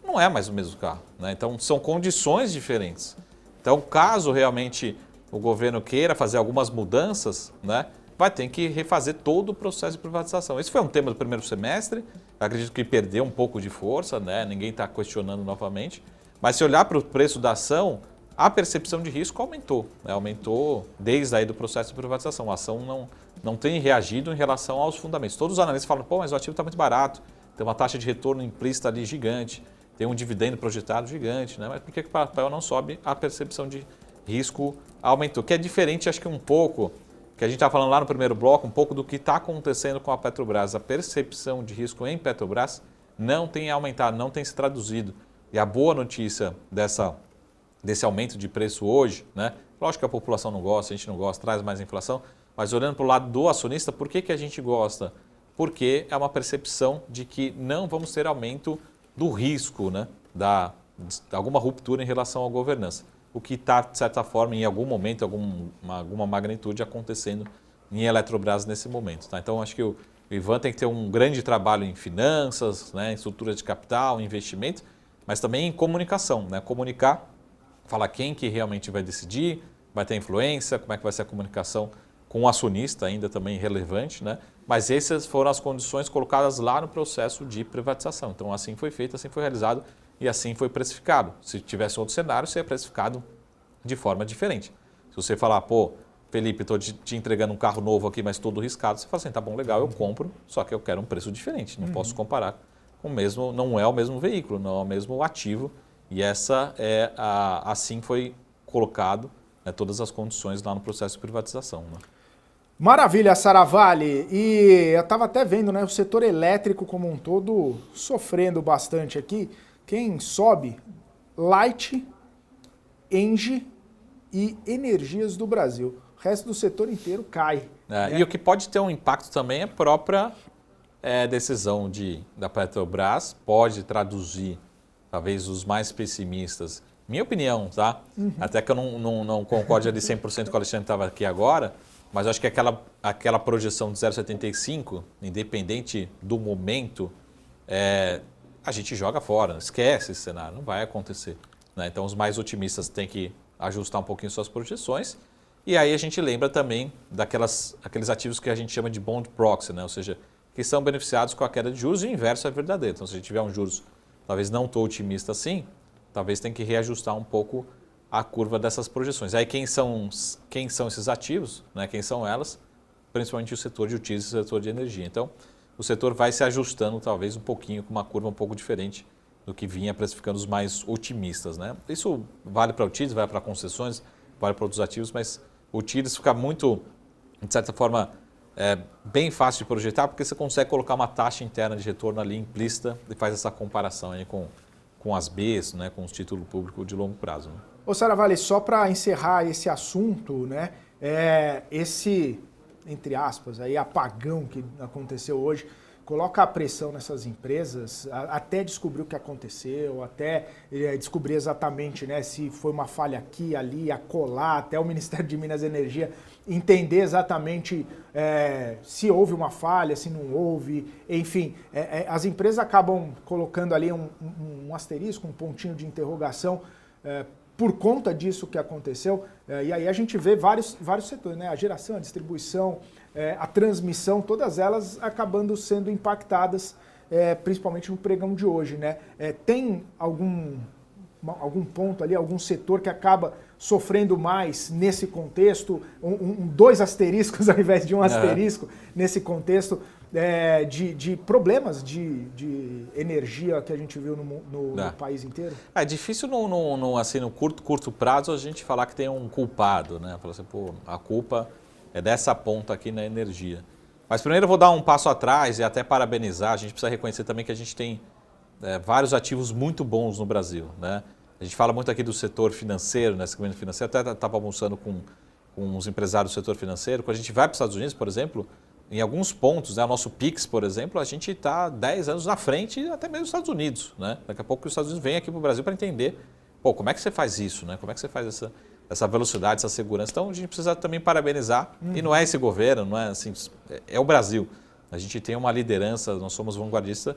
Não é mais o mesmo carro, né? Então são condições diferentes. Então caso realmente o governo queira fazer algumas mudanças, né, vai ter que refazer todo o processo de privatização. Esse foi um tema do primeiro semestre, acredito que perdeu um pouco de força, né? Ninguém está questionando novamente. Mas se olhar para o preço da ação, a percepção de risco aumentou, né? Aumentou desde aí do processo de privatização. A ação não tem reagido em relação aos fundamentos. Todos os analistas falam, mas o ativo está muito barato, tem uma taxa de retorno implícita ali gigante, tem um dividendo projetado gigante, né? Mas por que o papel não sobe? A percepção de risco aumentou, que é diferente, acho que um pouco, que a gente estava falando lá no primeiro bloco, um pouco do que está acontecendo com a Petrobras. A percepção de risco em Petrobras não tem aumentado, não tem se traduzido. E a boa notícia desse aumento de preço hoje, né? Lógico que a população não gosta, a gente não gosta, traz mais inflação, mas olhando para o lado do acionista, por que a gente gosta? Porque é uma percepção de que não vamos ter aumento do risco, né? De alguma ruptura em relação à governança. O que está, de certa forma, em algum momento, alguma magnitude acontecendo em Eletrobras nesse momento. Tá? Então, acho que o O Ivan tem que ter um grande trabalho em finanças, né, em estrutura de capital, em investimento, mas também em comunicação, né? Comunicar, falar quem que realmente vai decidir, vai ter influência, como é que vai ser a comunicação com o acionista, ainda também relevante, né? Mas essas foram as condições colocadas lá no processo de privatização. Então assim foi feito, assim foi realizado e assim foi precificado. Se tivesse outro cenário, seria precificado de forma diferente. Se você falar, pô, Felipe, estou te entregando um carro novo aqui, mas todo riscado, você fala assim, tá bom, legal, eu compro, só que eu quero um preço diferente, não posso comparar com o mesmo, não é o mesmo veículo, não é o mesmo ativo, e essa assim foi colocado, né, todas as condições lá no processo de privatização. Né? Maravilha, Saravalli. E eu estava até vendo, né, o setor elétrico como um todo sofrendo bastante aqui. Quem sobe? Light, Engie e Energias do Brasil. O resto do setor inteiro cai. Né? E o que pode ter um impacto também é a própria decisão da Petrobras, pode traduzir, talvez, os mais pessimistas. Minha opinião, tá? Até que eu não concorde ali 100% com o Alexandre que estava aqui agora, mas eu acho que aquela projeção de 0,75, independente do momento, a gente joga fora, esquece esse cenário, não vai acontecer. Né? Então, os mais otimistas têm que ajustar um pouquinho suas projeções. E aí a gente lembra também daqueles ativos que a gente chama de bond proxy, né? Ou seja, que são beneficiados com a queda de juros e o inverso é verdadeiro. Então, se a gente tiver um juros talvez não tão otimista assim, talvez tenha que reajustar um pouco a curva dessas projeções. Aí quem são esses ativos, né? Quem são elas? Principalmente o setor de utilities e o setor de energia. Então, o setor vai se ajustando talvez um pouquinho, com uma curva um pouco diferente do que vinha precificando os mais otimistas. Né? Isso vale para utilities, vale para concessões, vale para outros ativos, mas o utilities fica muito, de certa forma, bem fácil de projetar, porque você consegue colocar uma taxa interna de retorno ali implícita e faz essa comparação aí com as Bs, né, com os títulos públicos de longo prazo. Né? Ô Saravalli, só para encerrar esse assunto, né, esse, entre aspas, aí, apagão que aconteceu hoje, coloca a pressão nessas empresas até descobrir o que aconteceu, até descobrir exatamente, né, se foi uma falha aqui, ali, acolá, até o Ministério de Minas e Energia entender exatamente se houve uma falha, se não houve, enfim. As empresas acabam colocando ali um asterisco, um pontinho de interrogação por conta disso que aconteceu. E aí a gente vê vários setores, né, a geração, a distribuição, a transmissão, todas elas acabando sendo impactadas, principalmente no pregão de hoje. Né? Tem algum ponto ali, algum setor que acaba sofrendo mais nesse contexto, dois asteriscos ao invés de um asterisco, nesse contexto de problemas de energia que a gente viu no país inteiro? É difícil assim, no curto prazo a gente falar que tem um culpado, né? Falar assim, pô, a culpa é dessa ponta aqui na energia. Mas primeiro eu vou dar um passo atrás e até parabenizar. A gente precisa reconhecer também que a gente tem vários ativos muito bons no Brasil. Né? A gente fala muito aqui do setor financeiro, né? Segmento financeiro. Até estava almoçando com os empresários do setor financeiro. Quando a gente vai para os Estados Unidos, por exemplo, em alguns pontos, né? O nosso PIX, por exemplo, a gente está 10 anos na frente, até mesmo dos Estados Unidos. Né? Daqui a pouco os Estados Unidos vêm aqui para o Brasil para entender, pô, como é que você faz isso? Né? Como é que você faz essa velocidade, essa segurança. Então, a gente precisa também parabenizar, e não é esse governo, não é assim, é o Brasil. A gente tem uma liderança, nós somos vanguardistas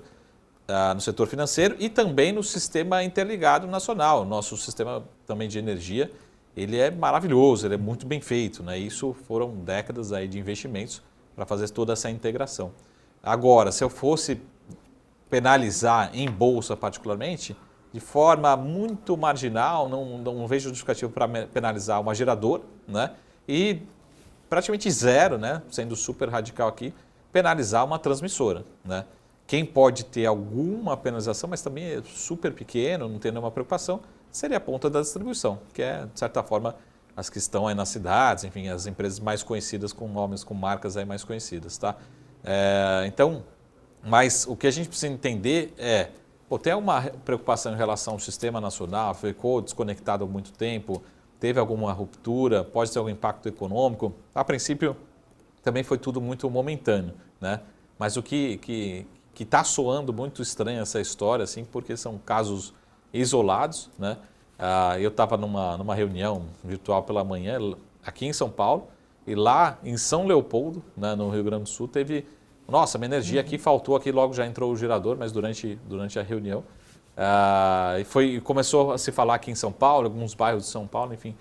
no setor financeiro e também no sistema interligado nacional. O nosso sistema também de energia, ele é maravilhoso, ele é muito bem feito. Né? Isso foram décadas aí de investimentos para fazer toda essa integração. Agora, se eu fosse penalizar em bolsa particularmente, de forma muito marginal, não vejo justificativo para penalizar uma geradora, né? E praticamente zero, né? Sendo super radical aqui, penalizar uma transmissora. Né? Quem pode ter alguma penalização, mas também é super pequeno, não tem nenhuma preocupação, seria a ponta da distribuição, que é, de certa forma, as que estão aí nas cidades, enfim, as empresas mais conhecidas com nomes, com marcas aí mais conhecidas. Tá? Então, mas o que a gente precisa entender é, tem uma preocupação em relação ao sistema nacional, ficou desconectado há muito tempo, teve alguma ruptura, pode ter algum impacto econômico. A princípio, também foi tudo muito momentâneo, né? Mas o que está soando muito estranho essa história, assim, porque são casos isolados, né? Eu estava numa reunião virtual pela manhã, aqui em São Paulo, e lá em São Leopoldo, né, no Rio Grande do Sul, teve nossa, minha energia aqui faltou, aqui logo já entrou o gerador, mas durante a reunião. Começou a se falar aqui em São Paulo, alguns bairros de São Paulo, enfim.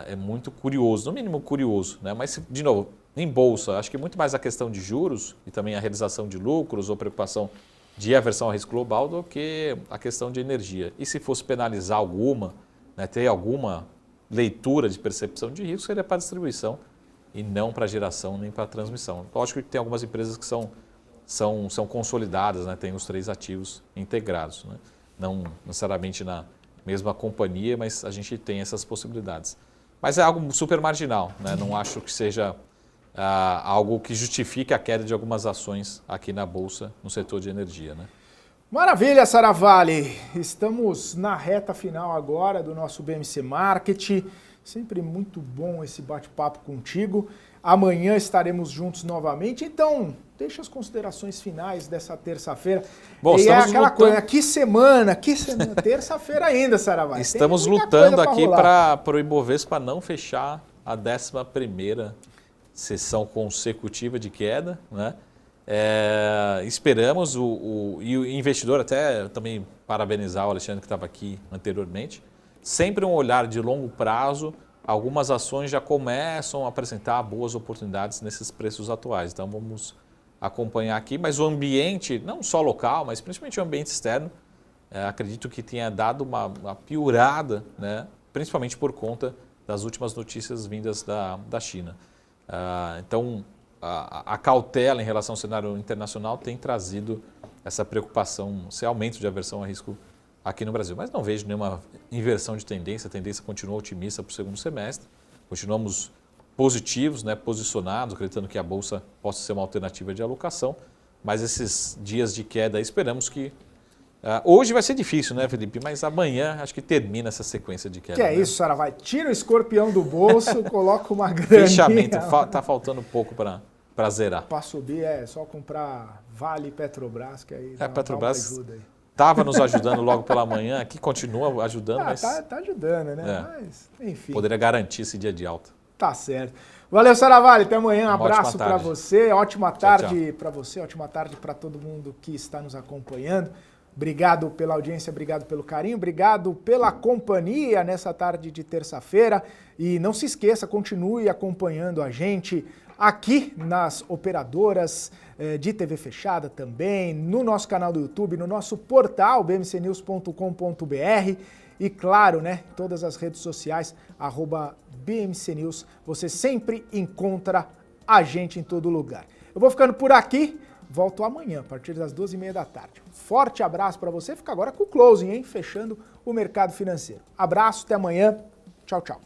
É muito curioso, no mínimo curioso, né? Mas, de novo, em bolsa, acho que muito mais a questão de juros e também a realização de lucros ou preocupação de aversão ao risco global do que a questão de energia. E se fosse penalizar alguma, né, ter alguma leitura de percepção de risco, seria para a distribuição e não para a geração nem para a transmissão. Lógico que tem algumas empresas que são consolidadas, né, tem os 3 ativos integrados, né? Não necessariamente na mesma companhia, mas a gente tem essas possibilidades. Mas é algo super marginal, né? Não acho que seja algo que justifique a queda de algumas ações aqui na Bolsa, no setor de energia, né? Maravilha, Saravalli! Estamos na reta final agora do nosso BMC Market. Sempre muito bom esse bate-papo contigo. Amanhã estaremos juntos novamente, então deixa as considerações finais dessa terça-feira. Bom, e é aquela coisa, que semana, terça-feira ainda, Saravalli. Estamos lutando aqui para o Ibovespa não fechar a 11ª sessão consecutiva de queda, né? Esperamos, e o investidor, até também parabenizar o Alexandre que estava aqui anteriormente, sempre um olhar de longo prazo, algumas ações já começam a apresentar boas oportunidades nesses preços atuais. Então vamos acompanhar aqui, mas o ambiente, não só local, mas principalmente o ambiente externo, acredito que tenha dado uma piorada, né? Principalmente por conta das últimas notícias vindas da China. Então, a cautela em relação ao cenário internacional tem trazido essa preocupação, esse aumento de aversão a risco aqui no Brasil. Mas não vejo nenhuma inversão de tendência, a tendência continua otimista para o segundo semestre. Continuamos positivos, né, posicionados, acreditando que a Bolsa possa ser uma alternativa de alocação, mas esses dias de queda esperamos que... hoje vai ser difícil, né, Felipe? Mas amanhã acho que termina essa sequência de queda. Que é isso, Sara, vai. Tira o escorpião do bolso, coloca uma graninha. Fechamento, tá faltando pouco para zerar. Para subir é só comprar Vale e Petrobras, que aí dá Petrobras uma ajuda aí. Estava nos ajudando logo pela manhã, aqui continua ajudando, mas... Tá ajudando, né? Mas, enfim. Poderia garantir esse dia de alta. Tá certo. Valeu, Saravalli. Até amanhã. Um abraço para tarde. você. Ótima tarde para você. Ótima tarde para todo mundo que está nos acompanhando. Obrigado pela audiência, obrigado pelo carinho, obrigado pela companhia nessa tarde de terça-feira. E não se esqueça, continue acompanhando a gente aqui nas operadoras de TV fechada também, no nosso canal do YouTube, no nosso portal bmcnews.com.br e claro, né, todas as redes sociais, @BMCNews, você sempre encontra a gente em todo lugar. Eu vou ficando por aqui, volto amanhã, a partir das 12h30 da tarde. Forte abraço para você, fica agora com o closing, hein, fechando o mercado financeiro. Abraço, até amanhã, tchau, tchau.